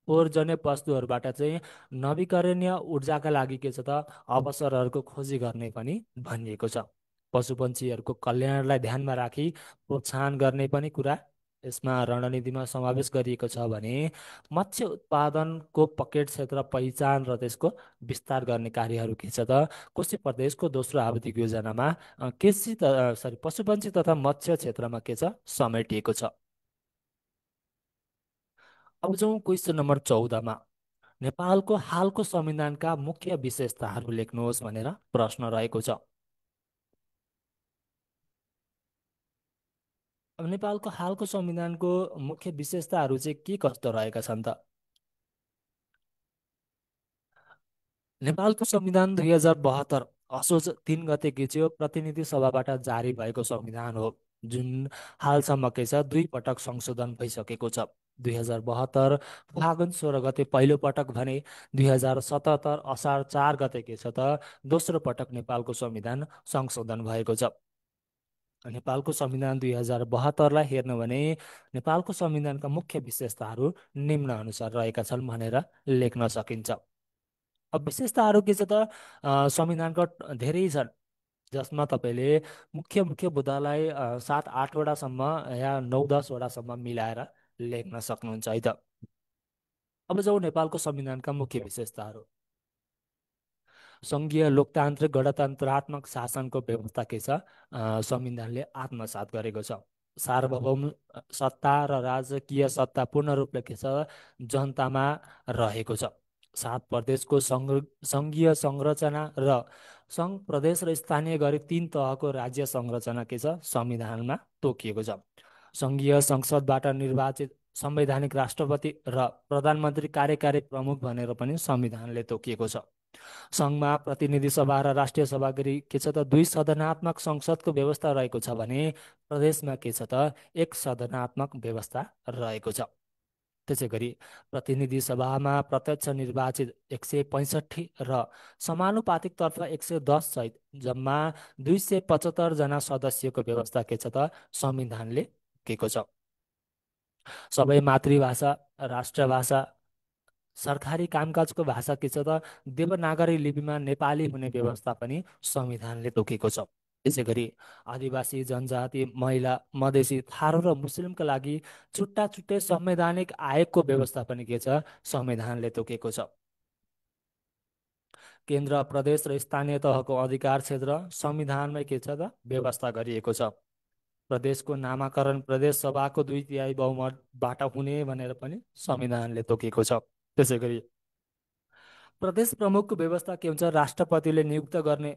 फोहोरजन्य वस्तुहरूबाट चाहिँ नवीकरणीय ऊर्जाका लागि के छ त अवसरहरूको खोजी गर्ने पनि भनिएको छ। पशुपन्छीहरूको कल्याणलाई ध्यानमा राखी प्रोत्साहन गर्ने पनि कुरा यसमा रणनीतिमा समावेश गरिएको छ भने मत्स्य उत्पादनको पकेट क्षेत्र पहिचान र त्यसको विस्तार गर्ने कार्यहरू के छ त कोशी प्रदेशको दोस्रो आवधिक योजनामा पशुपन्छी तथा मत्स्य क्षेत्रमा के छ समेटिएको छ। अब जाउँ क्वेसन नम्बर 14मा। नेपालको हालको संविधानका मुख्य विशेषताहरू लेख्नुहोस् भनेर प्रश्न रहेको छ। अब नेपालको हालको संविधानको मुख्य विशेषताहरू चाहिँ के कस्तो रहेका छन् त? नेपालको संविधान 2072 असोज 3 गते प्रतिनिधि सभाबाट जारी भएको संविधान हो, जुन हालसम्म दुई पटक संशोधन भइसकेको छ। 2072 फागुन 16 गते पहिलो पटक भने 2077 असार 4 गते दोस्रो पटक नेपालको संविधान संशोधन भएको छ। नेपालको संविधान 2072लाई हेर्नु भने नेपालको संविधानका मुख्य विशेषताहरू निम्न अनुसार रहेका छन् भनेर लेख्न सकिन्छ। अब विशेषताहरू के छ त? संविधानको धेरै छन्, जसमा तपाईँले मुख्य मुख्य मुद्दालाई 7-8वटासम्म या 9-10वटासम्म मिलाएर लेख्न सक्नुहुन्छ है त। अब जाउँ नेपालको संविधानका मुख्य विशेषताहरू। सङ्घीय लोकतान्त्रिक गणतन्त्रात्मक शासनको व्यवस्था संविधानले आत्मसात गरेको छ। सार्वभौम सत्ता र राजकीय सत्ता पूर्ण रूपले जनतामा रहेको छ। 7 प्रदेशको सङ्घीय संरचना र सङ्घ प्रदेश र स्थानीय गरी 3 तहको राज्य संरचना संविधानमा तोकिएको छ। सङ्घीय संसदबाट निर्वाचित संवैधानिक राष्ट्रपति र प्रधानमन्त्री कार्यकारी प्रमुख भनेर पनि संविधानले तोकिएको छ। सङ्घमा प्रतिनिधि सभा र राष्ट्रिय सभा गरी दुई सदनात्मक संसदको व्यवस्था रहेको छ भने प्रदेशमा एक सदनात्मक व्यवस्था रहेको छ। त्यसै गरी प्रतिनिधि सभामा प्रत्यक्ष निर्वाचित 165 र समानुपातिकतर्फ 110 सहित जम्मा 275 जना सदस्यको व्यवस्था संविधानले तोकेको छ। सबै मातृभाषा, राष्ट्रभाषा, सरकारी कामकाजको भाषा देवनागरी लिपिमा नेपाली हुने व्यवस्था पनि संविधानले तोकेको छ। त्यसै गरी आदिवासी जनजाति, महिला, मधेसी, थारू र मुस्लिमका लागि छुट्टा छुट्टै संवैधानिक आयोगको व्यवस्था पनि संविधानले तोकेको छ। केन्द्र, प्रदेश र स्थानीय तहको अधिकार क्षेत्र संविधानमै व्यवस्था गरिएको छ। प्रदेशको नामाकरण प्रदेश सभाको 2/3 बहुमतबाट हुने भनेर पनि संविधानले तोकेको छ। त्यसै गरी प्रदेश प्रमुखको व्यवस्था राष्ट्रपतिले नियुक्त गर्ने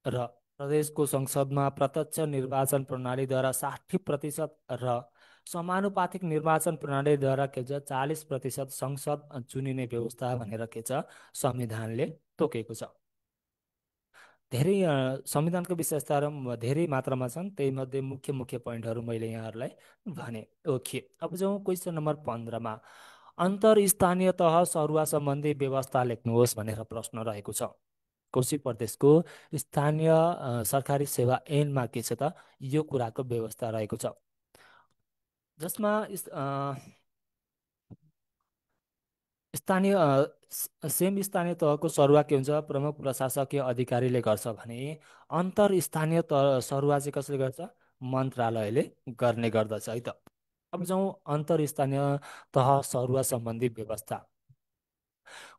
र प्रदेशको संसदमा प्रत्यक्ष निर्वाचन प्रणालीद्वारा 60% र समानुपातिक निर्वाचन प्रणालीद्वारा 40% संसद चुनिने व्यवस्था भनेर संविधानले तोकेको छ। धेरै संविधानको विशेषताहरू धेरै मात्रामा छन्, त्यही मध्ये मुख्य मुख्य पोइन्टहरू मैले यहाँहरूलाई भने। ओके, अब जाउँ क्वेसन नम्बर 15मा। अन्तर स्थानीय तह सरुवा सम्बन्धी व्यवस्था लेख्नुहोस् भनेर प्रश्न रहेको छ। कोशी प्रदेशको स्थानीय सरकारी सेवा ऐनमा यो कुराको व्यवस्था रहेको छ, जसमा स्थानीय स्थानीय तहको सरुवा प्रमुख प्रशासकीय अधिकारीले गर्छ भने अन्तर स्थानीय तह सरुवा चाहिँ कसले गर्छ? मन्त्रालयले गर्ने गर्दछ है त। अब जाउँ अन्तर स्थानीय तह सरुवा सम्बन्धी व्यवस्था।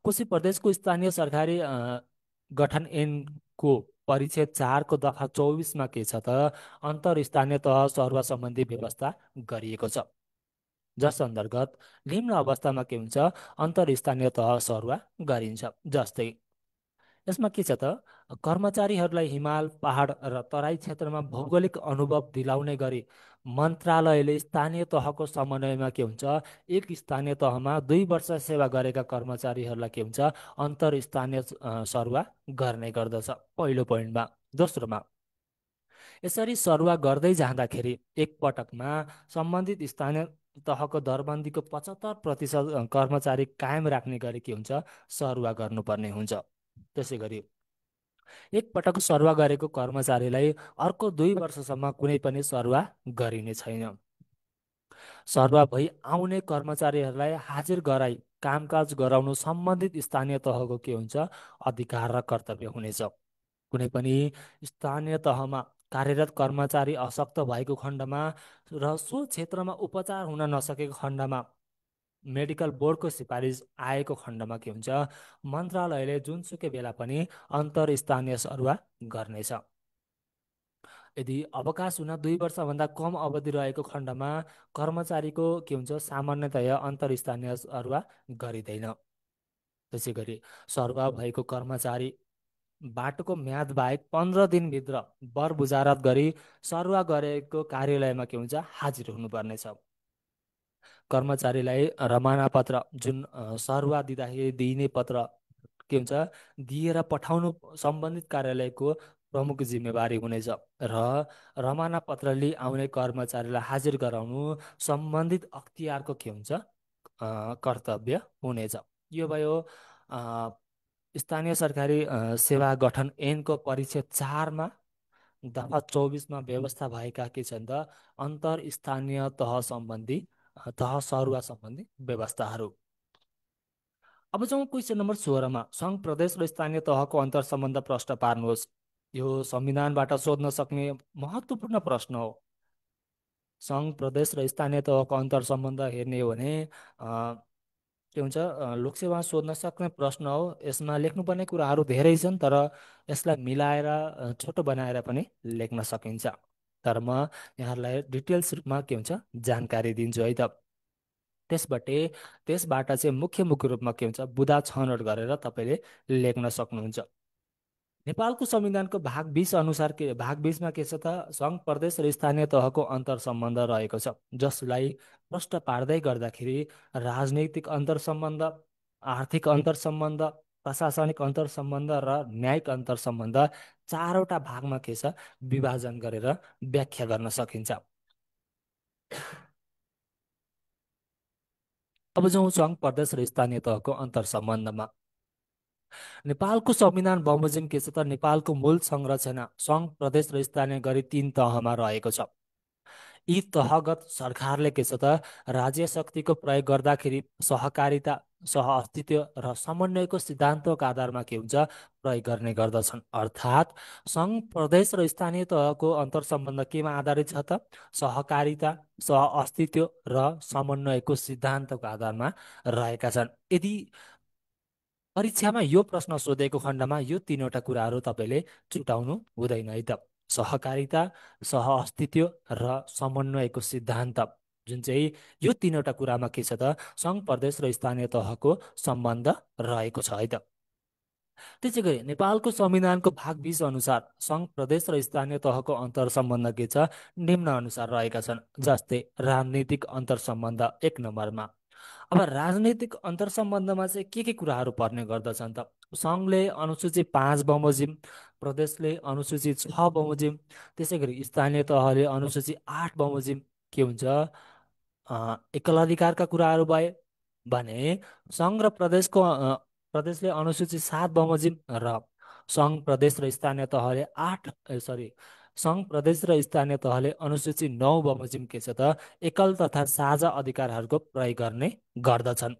कोशी प्रदेशको स्थानीय सरकारी गठन ऐनको परिच्छेद 4को दफा 24मा के छ त? अन्तर स्थानीय तह सरुवा सम्बन्धी व्यवस्था गरिएको छ, जस अन्तर्गत निम्न अवस्थामा अन्तर स्थानीय तह सरुवा गरिन्छ। जस्तै यसमा के छ त? कर्मचारीहरूलाई हिमाल, पहाड र तराई क्षेत्रमा भौगोलिक अनुभव दिलाउने गरी मन्त्रालयले स्थानीय तहको समन्वयमा एक स्थानीय तहमा 2 वर्ष सेवा गरेका कर्मचारीहरूलाई अन्तर स्थानीय सरुवा गर्ने गर्दछ, पहिलो पोइन्टमा। दोस्रोमा, यसरी सरुवा गर्दै जाँदाखेरि एक पटकमा सम्बन्धित स्थानीय तहको दरबन्दीको 75% कर्मचारी कायम राख्ने गरी सरुवा गर्नुपर्ने हुन्छ। त्यसै गरी एक पटक सरुवा गरेको कर्मचारीलाई अर्को 2 वर्षसम्म कुनै पनि सरुवा गरिने छैन। सरुवा भई आउने कर्मचारीहरूलाई हाजिर गराई कामकाज गराउनु सम्बन्धित स्थानीय तहको अधिकार र कर्तव्य हुनेछ। कुनै पनि स्थानीय तहमा कार्यरत कर्मचारी अशक्त भएको खण्डमा र सो क्षेत्रमा उपचार हुन नसकेको खण्डमा मेडिकल बोर्डको सिफारिस आएको खण्डमा मन्त्रालयले जुनसुकै बेला पनि अन्तर स्थानीय सरुवा गर्नेछ। यदि अवकाश हुन 2 वर्षभन्दा कम अवधि रहेको खण्डमा कर्मचारीको सामान्यतया अन्तर स्थानीय सरुवा गरिँदैन। त्यसै गरी सरुवा भएको कर्मचारी बाटोको म्याद बाहेक 15 दिनभित्र बर बुझारत गरी सरुवा गरेको कार्यालयमा के हुन्छ हाजिर हुनुपर्नेछ। कर्मचारीलाई रमाना पत्र जुन सरुवा दिँदाखेरि दिइने पत्र के हुन्छ दिएर पठाउनु सम्बन्धित कार्यालयको प्रमुख जिम्मेवारी हुनेछ र रमाना पत्र लिई आउने कर्मचारीलाई हाजिर गराउनु सम्बन्धित अख्तियारको के हुन्छ कर्तव्य हुनेछ। यो भयो स्थानीय सरकारी सेवा गठन ऐनको परिच्छेद 4 दफा 24 व्यवस्था भएका के छन् त अन्तर स्थानीय तह सम्बन्धी तह सरुवा सम्बन्धी व्यवस्थाहरू। अब जाउँ क्वेसन नम्बर 16 सङ्घ प्रदेश र स्थानीय तहको अन्तर सम्बन्ध प्रश्न पार्नुहोस्। यो संविधानबाट सोध्न सक्ने महत्त्वपूर्ण प्रश्न हो। सङ्घ प्रदेश र स्थानीय तहको अन्तर सम्बन्ध हेर्ने हो भने के हुन्छ लोकसेवा सोध्न सक्ने प्रश्न हो। यसमा लेख्नुपर्ने कुराहरू धेरै छन् तर यसलाई मिलाएर छोटो बनाएर पनि लेख्न सकिन्छ। तर म यहाँहरूलाई डिटेल्स रूपमा के हुन्छ जानकारी दिन्छु है त। त्यसबाट चाहिँ मुख्य रूपमा के हुन्छ बुदा छनौट गरेर तपाईँले लेख्न सक्नुहुन्छ। नेपालको संविधानको भाग 20 अनुसार भाग 20मा के छ त सङ्घ प्रदेश र स्थानीय तहको अन्तर सम्बन्ध रहेको छ, जसलाई प्रश्न पार्दै गर्दाखेरि राजनैतिक अन्तर सम्बन्ध, आर्थिक अन्तर सम्बन्ध, प्रशासनिक अन्तर सम्बन्ध र न्यायिक अन्तर सम्बन्ध चारवटा भागमा के छ विभाजन गरेर व्याख्या गर्न सकिन्छ। अब जाउँ सङ्घ प्रदेश र स्थानीय तहको अन्तर सम्बन्धमा। नेपालको संविधान बमोजिम के छ त नेपालको मूल संरचना सङ्घ प्रदेश र स्थानीय गरी 3 तहमा रहेको छ। यी तहगत सरकारले के छ त राज्य शक्तिको प्रयोग गर्दाखेरि सहकारिता, सहअस्तित्व र समन्वयको सिद्धान्तको आधारमा के हुन्छ प्रयोग गर्ने गर्दछन्। अर्थात् सङ्घ प्रदेश र स्थानीय तहको अन्तर सम्बन्ध केमा आधारित छ त सहकारिता, सहअस्तित्व र समन्वयको सिद्धान्तको आधारमा रहेका छन्। यदि परीक्षामा यो प्रश्न सोधेको खण्डमा यो तीनवटा कुराहरू तपाईँले छुटाउनु हुँदैन है त। सहकारिता, सहअस्तित्व र समन्वयको सिद्धान्त जुन चाहिँ यो तीनवटा कुरामा के छ त सङ्घ प्रदेश र स्थानीय तहको सम्बन्ध रहेको छ है त। त्यसै गरी नेपालको संविधानको भाग 20 अनुसार सङ्घ प्रदेश र स्थानीय तहको अन्तर सम्बन्ध के छ निम्न अनुसार रहेका छन्। जस्तै राजनीतिक अन्तर सम्बन्ध 1 नम्बरमा। अब राजनैतिक अन्तर सम्बन्धमा चाहिँ के कुराहरू पर्ने गर्दछन् त सङ्घले अनुसूची 5 बमोजिम, प्रदेशले अनुसूची 6 बमोजिम, त्यसै गरी स्थानीय तहले अनुसूची 8 बमोजिम के हुन्छ एकल अधिकारका कुराहरू भए भने सङ्घ र प्रदेशले अनुसूची 7 बमोजिम र सङ्घ प्रदेश र स्थानीय तहले सङ्घ प्रदेश र स्थानीय तहले अनुसूची 9 बमोजिम के छ त एकल तथा साझा अधिकारहरूको प्रयोग गर्ने गर्दछन्।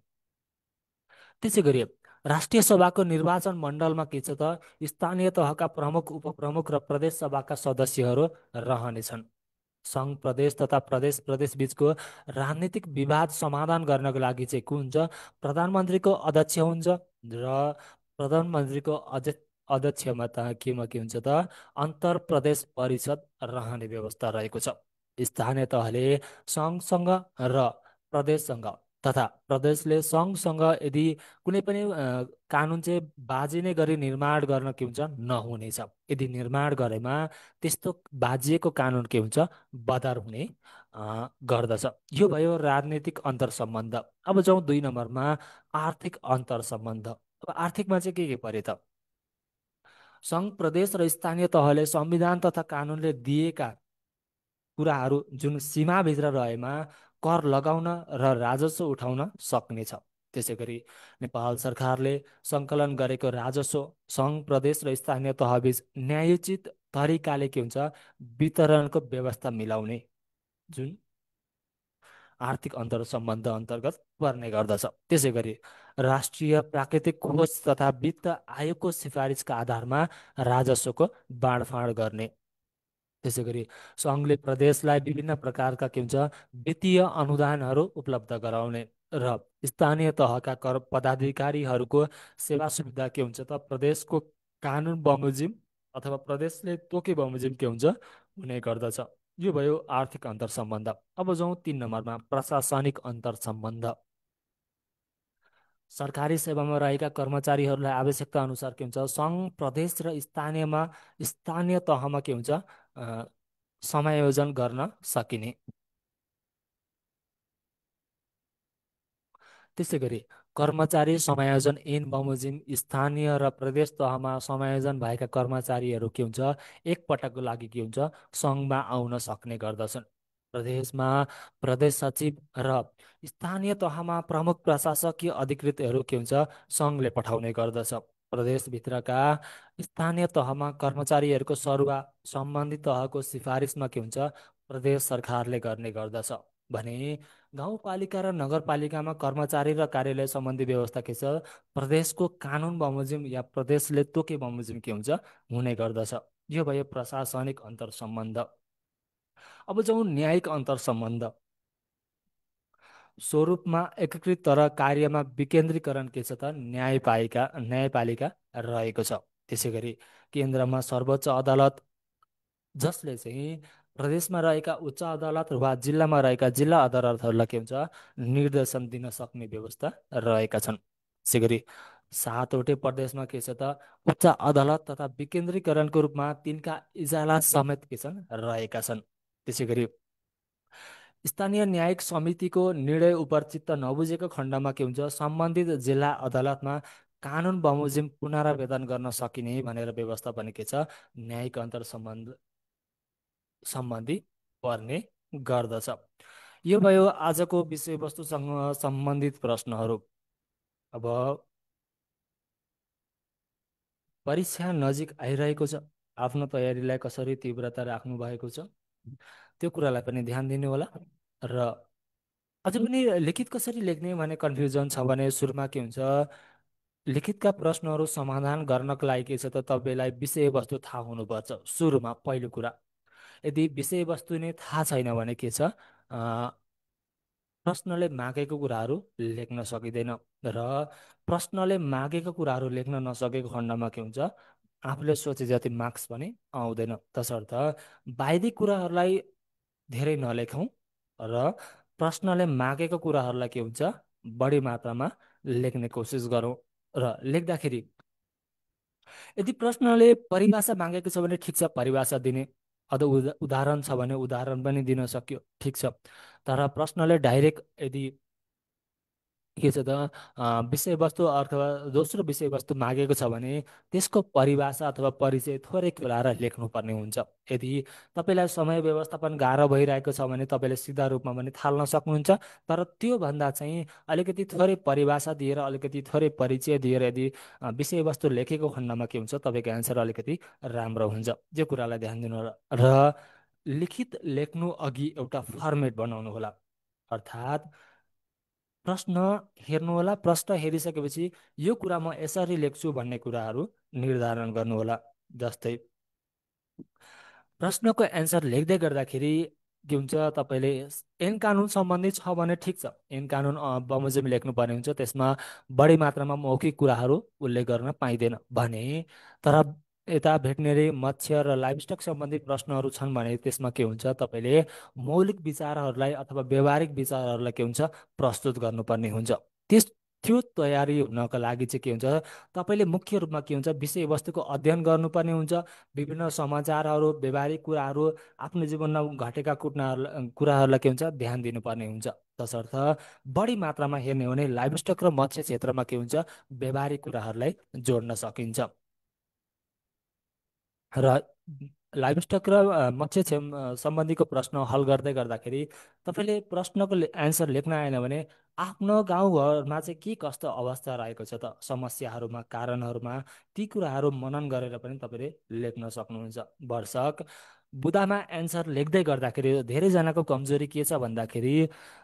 त्यसै गरी राष्ट्रिय सभाको निर्वाचन मण्डलमा के छ त स्थानीय तहका प्रमुख, उपप्रमुख र प्रदेश सभाका सदस्यहरू रहनेछन्। सङ्घ प्रदेश तथा प्रदेश बीचको राजनीतिक विवाद समाधान गर्नको लागि चाहिँ के हुन्छ प्रधानमन्त्रीको अध्यक्ष हुन्छ र प्रधानमन्त्रीको अध्यक्षमा केमा के हुन्छ त अन्तर प्रदेश परिषद रहने व्यवस्था रहेको छ। स्थानीय तहले सङ्घसँग र प्रदेशसँग तथा प्रदेशले सङ्घसँग यदि कुनै पनि कानुन चाहिँ बाजिने गरी निर्माण गर्न के हुन्छ नहुनेछ। यदि निर्माण गरेमा त्यस्तो बाजिएको कानुन के हुन्छ बदर हुने गर्दछ। यो भयो राजनीतिक अन्तर सम्बन्ध। अब जाउँ 2 नम्बरमा आर्थिक अन्तर सम्बन्ध। अब आर्थिकमा चाहिँ के पर्यो त सङ्घ प्रदेश र स्थानीय तहले संविधान तथा कानुनले दिएका कुराहरू जुन सीमाभित्र रहेमा कर लगाउन र राजस्व उठाउन सक्नेछ। त्यसै गरी नेपाल सरकारले सङ्कलन गरेको राजस्व सङ्घ प्रदेश र स्थानीय तहबीच न्यायोचित तरिकाले के हुन्छ वितरणको व्यवस्था मिलाउने जुन आर्थिक अन्तर सम्बन्ध अन्तर्गत पर्ने गर्दछ। त्यसै गरी राष्ट्रिय प्राकृतिक कोष तथा वित्त आयोगको सिफारिसका आधारमा राजस्वको बाँडफाँड गर्ने। त्यसै गरी सङ्घले प्रदेशलाई विभिन्न प्रकारका के हुन्छ वित्तीय अनुदानहरू उपलब्ध गराउने र स्थानीय तहका कर पदाधिकारीहरूको सेवा सुविधा के हुन्छ त प्रदेशको कानुन बमोजिम अथवा प्रदेशले तोके बमोजिम के हुन्छ हुने गर्दछ। यो भयो आर्थिक अन्तर सम्बन्ध। अब जाउँ 3 नम्बरमा प्रशासनिक अन्तर सम्बन्ध। सरकारी सेवामा रहेका कर्मचारीहरूलाई आवश्यकता अनुसार के हुन्छ सङ्घ प्रदेश र स्थानीय तहमा के हुन्छ समायोजन गर्न सकिने। त्यसै गरी कर्मचारी समायोजन ऐन बमोजिम स्थानीय र प्रदेश तहमा समायोजन भएका कर्मचारीहरू के हुन्छ एकपटकको लागि के हुन्छ सङ्घमा आउन सक्ने गर्दछन्। प्रदेशमा प्रदेश सचिव र स्थानीय तहमा प्रमुख प्रशासकीय अधिकृतहरू के हुन्छ सङ्घले पठाउने गर्दछ। प्रदेशभित्रका स्थानीय तहमा कर्मचारीहरूको सरुवा सम्बन्धित तहको सिफारिसमा के हुन्छ प्रदेश सरकारले गर्ने गर्दछ भने गाउँपालिका र नगरपालिकामा कर्मचारी र कार्यालय सम्बन्धी व्यवस्था के छ प्रदेशको कानुन बमोजिम या प्रदेशले तोके बमोजिम के हुन्छ हुने गर्दछ। यो भयो प्रशासनिक अन्तर सम्बन्ध। अब जाउँ न्यायिक अन्तर सम्बन्ध। स्वरूपमा एकीकृत तर कार्यमा विकेन्द्रीकरण के छ त न्यायपालिका रहेको छ। त्यसै गरी केन्द्रमा सर्वोच्च अदालत जसले चाहिँ प्रदेशमा रहेका उच्च अदालत वा जिल्लामा रहेका जिल्ला अदालतहरूलाई के हुन्छ निर्देशन दिन सक्ने व्यवस्था रहेका छन्। त्यसै गरी सातवटै प्रदेशमा के छ त उच्च अदालत तथा विकेन्द्रीकरणको रूपमा तिनका इजलास समेत के छन् रहेका छन्। त्यसै गरी स्थानीय न्यायिक समितिको निर्णय उप चित्त नबुझेको खण्डमा के हुन्छ सम्बन्धित जिल्ला अदालतमा कानुन बमोजिम पुनरावेदन गर्न सकिने भनेर व्यवस्था पनि के छ न्यायिक अन्तर सम्बन्धी पर्ने गर्दछ। यो भयो आजको विषयवस्तुसँग सम्बन्धित प्रश्नहरू। अब परीक्षा नजिक आइरहेको छ, आफ्नो तयारीलाई कसरी तीव्रता राख्नु भएको छ त्यो कुरालाई पनि ध्यान दिनु होला। र अझै पनि लिखित कसरी लेख्ने भने कन्फ्युजन छ भने सुरुमा के हुन्छ लिखितका प्रश्नहरू समाधान गर्नको लागि के छ त तपाईँलाई विषयवस्तु थाहा हुनुपर्छ सुरुमा पहिलो कुरा। यदि विषयवस्तु नै थाहा छैन भने के छ प्रश्नले मागेको कुराहरू लेख्न सकिँदैन र प्रश्नले मागेको कुराहरू लेख्न नसकेको खण्डमा के हुन्छ आफूले सोचे जति मार्क्स पनि आउँदैन। तसर्थ बाहिरी कुराहरूलाई धेरै नलेखौँ र प्रश्नले मागेको कुराहरूलाई के हुन्छ बढी मात्रामा लेख्ने कोसिस गरौँ। र लेख्दाखेरि यदि प्रश्नले परिभाषा मागेको छ भने ठिक छ परिभाषा दिने, अझ उदाहरण छ भने उदाहरण पनि दिन सक्यो ठिक छ। तर प्रश्नले डाइरेक्ट यदि के छ त विषयवस्तु अथवा दोस्रो विषयवस्तु मागेको छ भने त्यसको परिभाषा अथवा परिचय थोरै खुलाएर लेख्नुपर्ने हुन्छ। यदि तपाईँलाई समय व्यवस्थापन गाह्रो भइरहेको छ भने तपाईँले सिधा रूपमा पनि थाल्न सक्नुहुन्छ। तर त्योभन्दा चाहिँ अलिकति थोरै परिभाषा दिएर अलिकति थोरै परिचय दिएर यदि विषयवस्तु लेखेको खण्डमा के हुन्छ तपाईँको एन्सर अलिकति राम्रो हुन्छ। यो कुरालाई ध्यान दिनु होला। र लिखित लेख्नु अघि एउटा फर्मेट बनाउनु होला। अर्थात् प्रश्न हेर्नुहोला, प्रश्न हेरिसकेपछि यो कुरा म यसरी लेख्छु भन्ने कुराहरू निर्धारण गर्नुहोला। जस्तै प्रश्नको एन्सर लेख्दै गर्दाखेरि के हुन्छ तपाईँले ऐन कानुन सम्बन्धी छ भने ठिक छ ऐन कानुन बमोजिम लेख्नुपर्ने हुन्छ, त्यसमा बढी मात्रामा मौखिक कुराहरू उल्लेख गर्न पाइँदैन भने। तर यता भेटनेरी मत्स्य र लाइभस्टक सम्बन्धी प्रश्नहरू छन् भने त्यसमा के हुन्छ तपाईँले मौलिक विचारहरूलाई अथवा व्यवहारिक विचारहरूलाई के हुन्छ प्रस्तुत गर्नुपर्ने हुन्छ। त्यो तयारी हुनको लागि चाहिँ के हुन्छ तपाईँले मुख्य रूपमा के हुन्छ विषयवस्तुको अध्ययन गर्नुपर्ने हुन्छ। विभिन्न समाचारहरू व्यवहारिक कुराहरू आफ्नो जीवनमा घटेका कुराहरूलाई के हुन्छ ध्यान दिनुपर्ने हुन्छ। तसर्थ बढी मात्रामा हेर्ने हो भने लाइभस्टक र मत्स्य क्षेत्रमा के हुन्छ व्यवहारिक कुराहरूलाई जोड्न सकिन्छ। र लाइभस्टक र सम्बन्धीको प्रश्न हल गर्दै गर्दाखेरि तपाईँले प्रश्नको एन्सर लेख्न आएन भने आफ्नो गाउँघरमा चाहिँ के कस्तो अवस्था रहेको छ त समस्याहरूमा कारणहरूमा ती कुराहरू मनन गरेर पनि तपाईँले लेख्न सक्नुहुन्छ। वर्षक बुदामा एन्सर लेख्दै गर्दाखेरि धेरैजनाको कमजोरी के छ भन्दाखेरि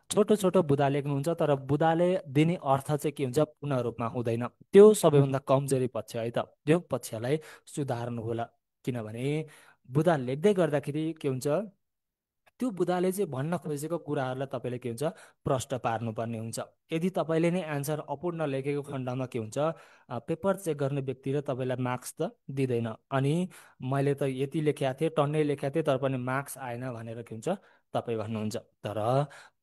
छोटो छोटो बुदा लेख्नुहुन्छ तर बुदाले दिने अर्थ चाहिँ के हुन्छ पूर्ण रूपमा हुँदैन। त्यो सबैभन्दा कमजोरी पक्ष है त, त्यो पक्षलाई सुधार्नु होला। किनभने बुदा लेख्दै गर्दाखेरि के हुन्छ त्यो बुदाले चाहिँ भन्न खोजेको कुराहरूलाई तपाईँले के हुन्छ प्रश्न पार्नुपर्ने हुन्छ। यदि तपाईँले नै एन्सर अपूर्ण लेखेको खण्डमा के हुन्छ पेपर चेक गर्ने व्यक्तिले तपाईँलाई मार्क्स त दिँदैन। अनि मैले त यति लेखेको थिएँ टन्नै लेखेको थिएँ तर पनि मार्क्स आएन भनेर के हुन्छ तपाईँ भन्नुहुन्छ। तर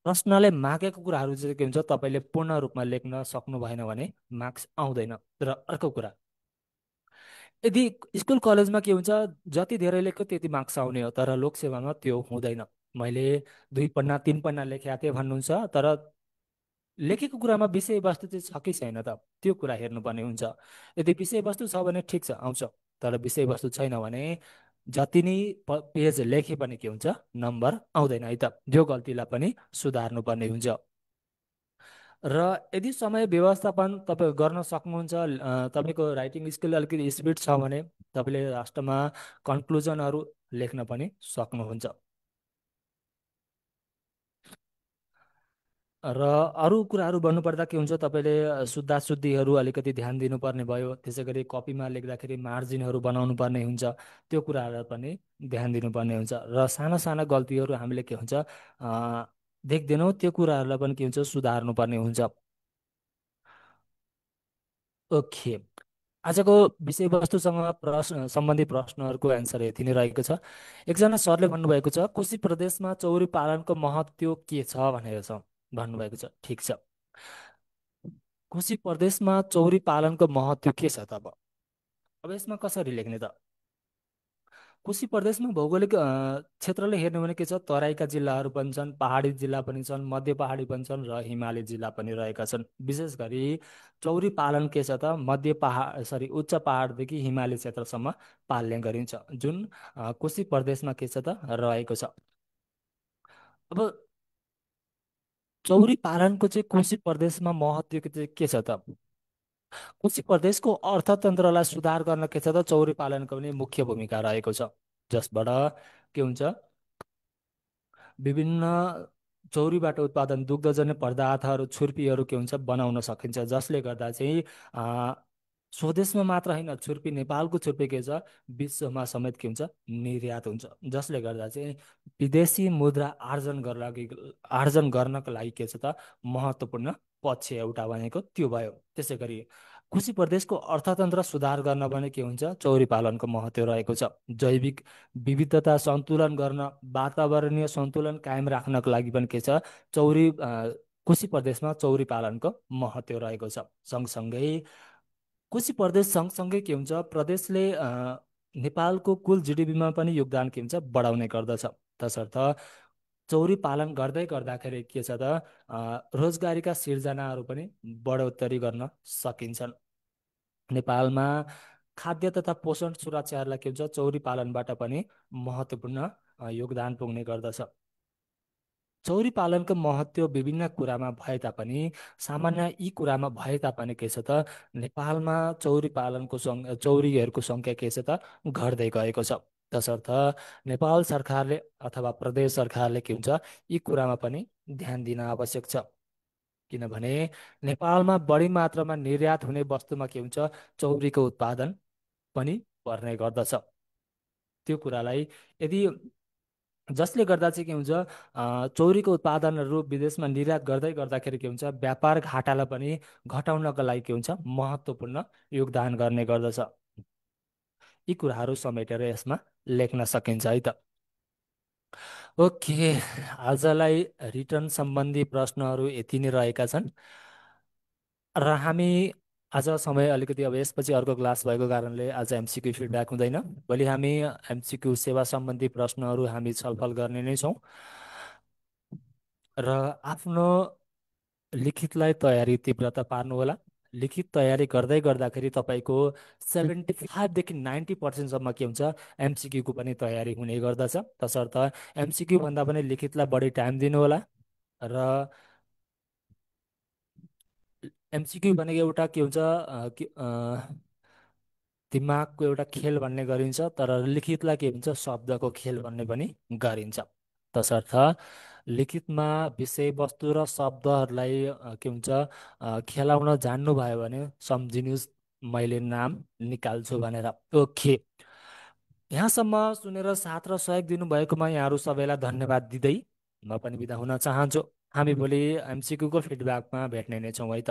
प्रश्नले मागेको कुराहरू चाहिँ के हुन्छ, तपाईँले पूर्ण रूपमा लेख्न सक्नु भएन भने मार्क्स आउँदैन। र अर्को कुरा, यदि स्कुल कलेजमा के हुन्छ, जति धेरै लेख्यो त्यति मार्क्स आउने हो, तर लोकसेवामा त्यो हुँदैन। मैले 2 पन्ना 3 पन्ना लेखेको थिएँ भन्नुहुन्छ, तर लेखेको कुरामा विषयवस्तु चाहिँ छ कि छैन त, त्यो कुरा हेर्नुपर्ने हुन्छ। यदि विषयवस्तु छ भने ठिक छ, आउँछ। तर विषयवस्तु छैन भने जति नै पेज लेखे पनि के हुन्छ, नम्बर आउँदैन है त। त्यो गल्तीलाई पनि सुधार्नु पर्ने हुन्छ। र यदि समय व्यवस्थापन तपाईँ गर्न सक्नुहुन्छ, तपाईँको राइटिङ स्किल अलिकति स्पिड छ भने तपाईँले लास्टमा कन्क्लुजनहरू लेख्न पनि सक्नुहुन्छ। र अरू कुराहरू भन्नुपर्दा के हुन्छ, तपाईँले शुद्धा शुद्धिहरू अलिकति ध्यान दिनुपर्ने भयो। त्यसै गरी कपीमा लेख्दाखेरि मार्जिनहरू बनाउनु पर्ने हुन्छ, त्यो कुराहरूलाई पनि ध्यान दिनुपर्ने हुन्छ। र साना साना गल्तीहरू हामीले के हुन्छ देख्दैनौँ, त्यो कुराहरूलाई पनि के हुन्छ, सुधार्नु पर्ने हुन्छ। ओके, आजको विषयवस्तुसँग प्रश्न सम्बन्धी प्रश्नहरूको एन्सर यति नै रहेको छ। एकजना सरले भन्नुभएको छ, कोशी प्रदेशमा चौरी पालनको महत्त्व के छ भनेर छ भन्नुभएको छ। ठिक छ, कोशी प्रदेशमा चौरी पालनको महत्त्व के छ त अब यसमा कसरी लेख्ने त? कोशी प्रदेशमा भौगोलिक क्षेत्रले हेर्ने भने के छ, तराईका जिल्लाहरू पनि छन्, पहाडी जिल्ला पनि छन्, मध्य पहाडी पनि छन्, र हिमाली जिल्ला पनि रहेका छन्। विशेष गरी चौरी पालन के छ त, मध्य पहाड सरी उच्च पहाडदेखि हिमाली क्षेत्रसम्म पाल्ने गरिन्छ, जुन कोशी प्रदेशमा के छ त रहेको छ। अब चौरी पालनको चाहिँ कोशी प्रदेशमा महत्त्व चाहिँ के छ त? कोशी प्रदेशको अर्थतन्त्रलाई सुधार गर्न के छ त, चौरी पालनको पनि मुख्य भूमिका रहेको छ। जसबाट के हुन्छ, विभिन्न चौरीबाट उत्पादन दुग्धजन्य पदार्थहरू, छुर्पीहरू के हुन्छ, बनाउन सकिन्छ। जसले गर्दा चाहिँ स्वदेशमा मात्र होइन, छुर्पी नेपालको छुर्पी के छ, विश्वमा समेत के हुन्छ, निर्यात हुन्छ। जसले गर्दा चाहिँ विदेशी मुद्रा आर्जन गर्नको लागि के छ त, महत्त्वपूर्ण पक्ष एउटा भनेको त्यो भयो। त्यसै गरी कोशी प्रदेशको अर्थतन्त्र सुधार गर्न पनि के हुन्छ, चौरी पालनको महत्त्व रहेको छ। जैविक विविधता सन्तुलन गर्न, वातावरणीय सन्तुलन कायम राख्नको लागि पनि के छ, कोशी प्रदेशमा चौरी पालनको महत्त्व रहेको छ। सँगसँगै कोशी प्रदेश सँगसँगै के हुन्छ, प्रदेशले नेपालको कुल जिडिपीमा पनि योगदान के हुन्छ, बढाउने गर्दछ। तसर्थ चौरी पालन गर्दै गर्दाखेरि के छ त, रोजगारीका सिर्जनाहरू पनि बढोत्तरी गर्न सकिन्छन्। नेपालमा खाद्य तथा पोषण सुरक्षाहरूलाई के हुन्छ, चौरी पालनबाट पनि महत्त्वपूर्ण योगदान पुग्ने गर्दछ। चौरी पालनको महत्त्व विभिन्न कुरामा भए तापनि, सामान्य यी कुरामा भए तापनि के छ त, नेपालमा चौरीहरूको सङ्ख्या के छ त, घट्दै गएको छ। तसर्थ नेपाल सरकारले अथवा प्रदेश सरकारले के हुन्छ, यी कुरामा पनि ध्यान दिन आवश्यक छ। किनभने नेपालमा बढी मात्रामा निर्यात हुने वस्तुमा के हुन्छ, चौरीको उत्पादन पनि पर्ने गर्दछ। त्यो कुरालाई यदि जसले गर्दा चाहिँ के हुन्छ, चौरीको उत्पादनहरू विदेशमा निर्यात गर्दै गर्दाखेरि के हुन्छ, व्यापार घाटालाई पनि घटाउनको लागि के हुन्छ, महत्त्वपूर्ण योगदान गर्ने गर्दछ। यी कुराहरू समेटेर यसमा लेख्न सकिन्छ है त। ओके, आजलाई रिटर्न सम्बन्धी प्रश्नहरू यति नै रहेका छन्। र हामी आज समय अलिकति, अब यसपछि अर्को क्लास भएको कारणले आज एमसिक्यू फिडब्याक हुँदैन। भोलि हामी एमसिक्यू सेवा सम्बन्धी प्रश्नहरू हामी छलफल गर्ने नै छौँ। र आफ्नो लिखितलाई तयारी तीव्रता पार्नुहोला। लिखित तयारी गर्दै गर्दाखेरि तपाईँको 75देखि 90% के हुन्छ, एमसिक्यूको पनि तयारी हुने गर्दछ। तसर्थ एमसिक्यू भन्दा पनि लिखितलाई बढी टाइम दिनुहोला। र एमसिक्यू भनेको एउटा के हुन्छ, दिमागको एउटा खेल भन्ने गरिन्छ, तर लिखितलाई के भन्छ, शब्दको खेल भन्ने पनि गरिन्छ। तसर्थ लिखितमा विषयवस्तु र शब्दहरूलाई के हुन्छ, खेलाउन जान्नुभयो भने सम्झिनुहोस्, मैले नाम निकाल्छु भनेर। ओके, यहाँसम्म सुनेर साथ र सहयोग दिनुभएकोमा यहाँहरू सबैलाई धन्यवाद दिँदै म पनि बिदा हुन चाहन्छु। हामी भोलि एमसिक्यूको फिडब्याकमा भेट्ने नै छौँ है त।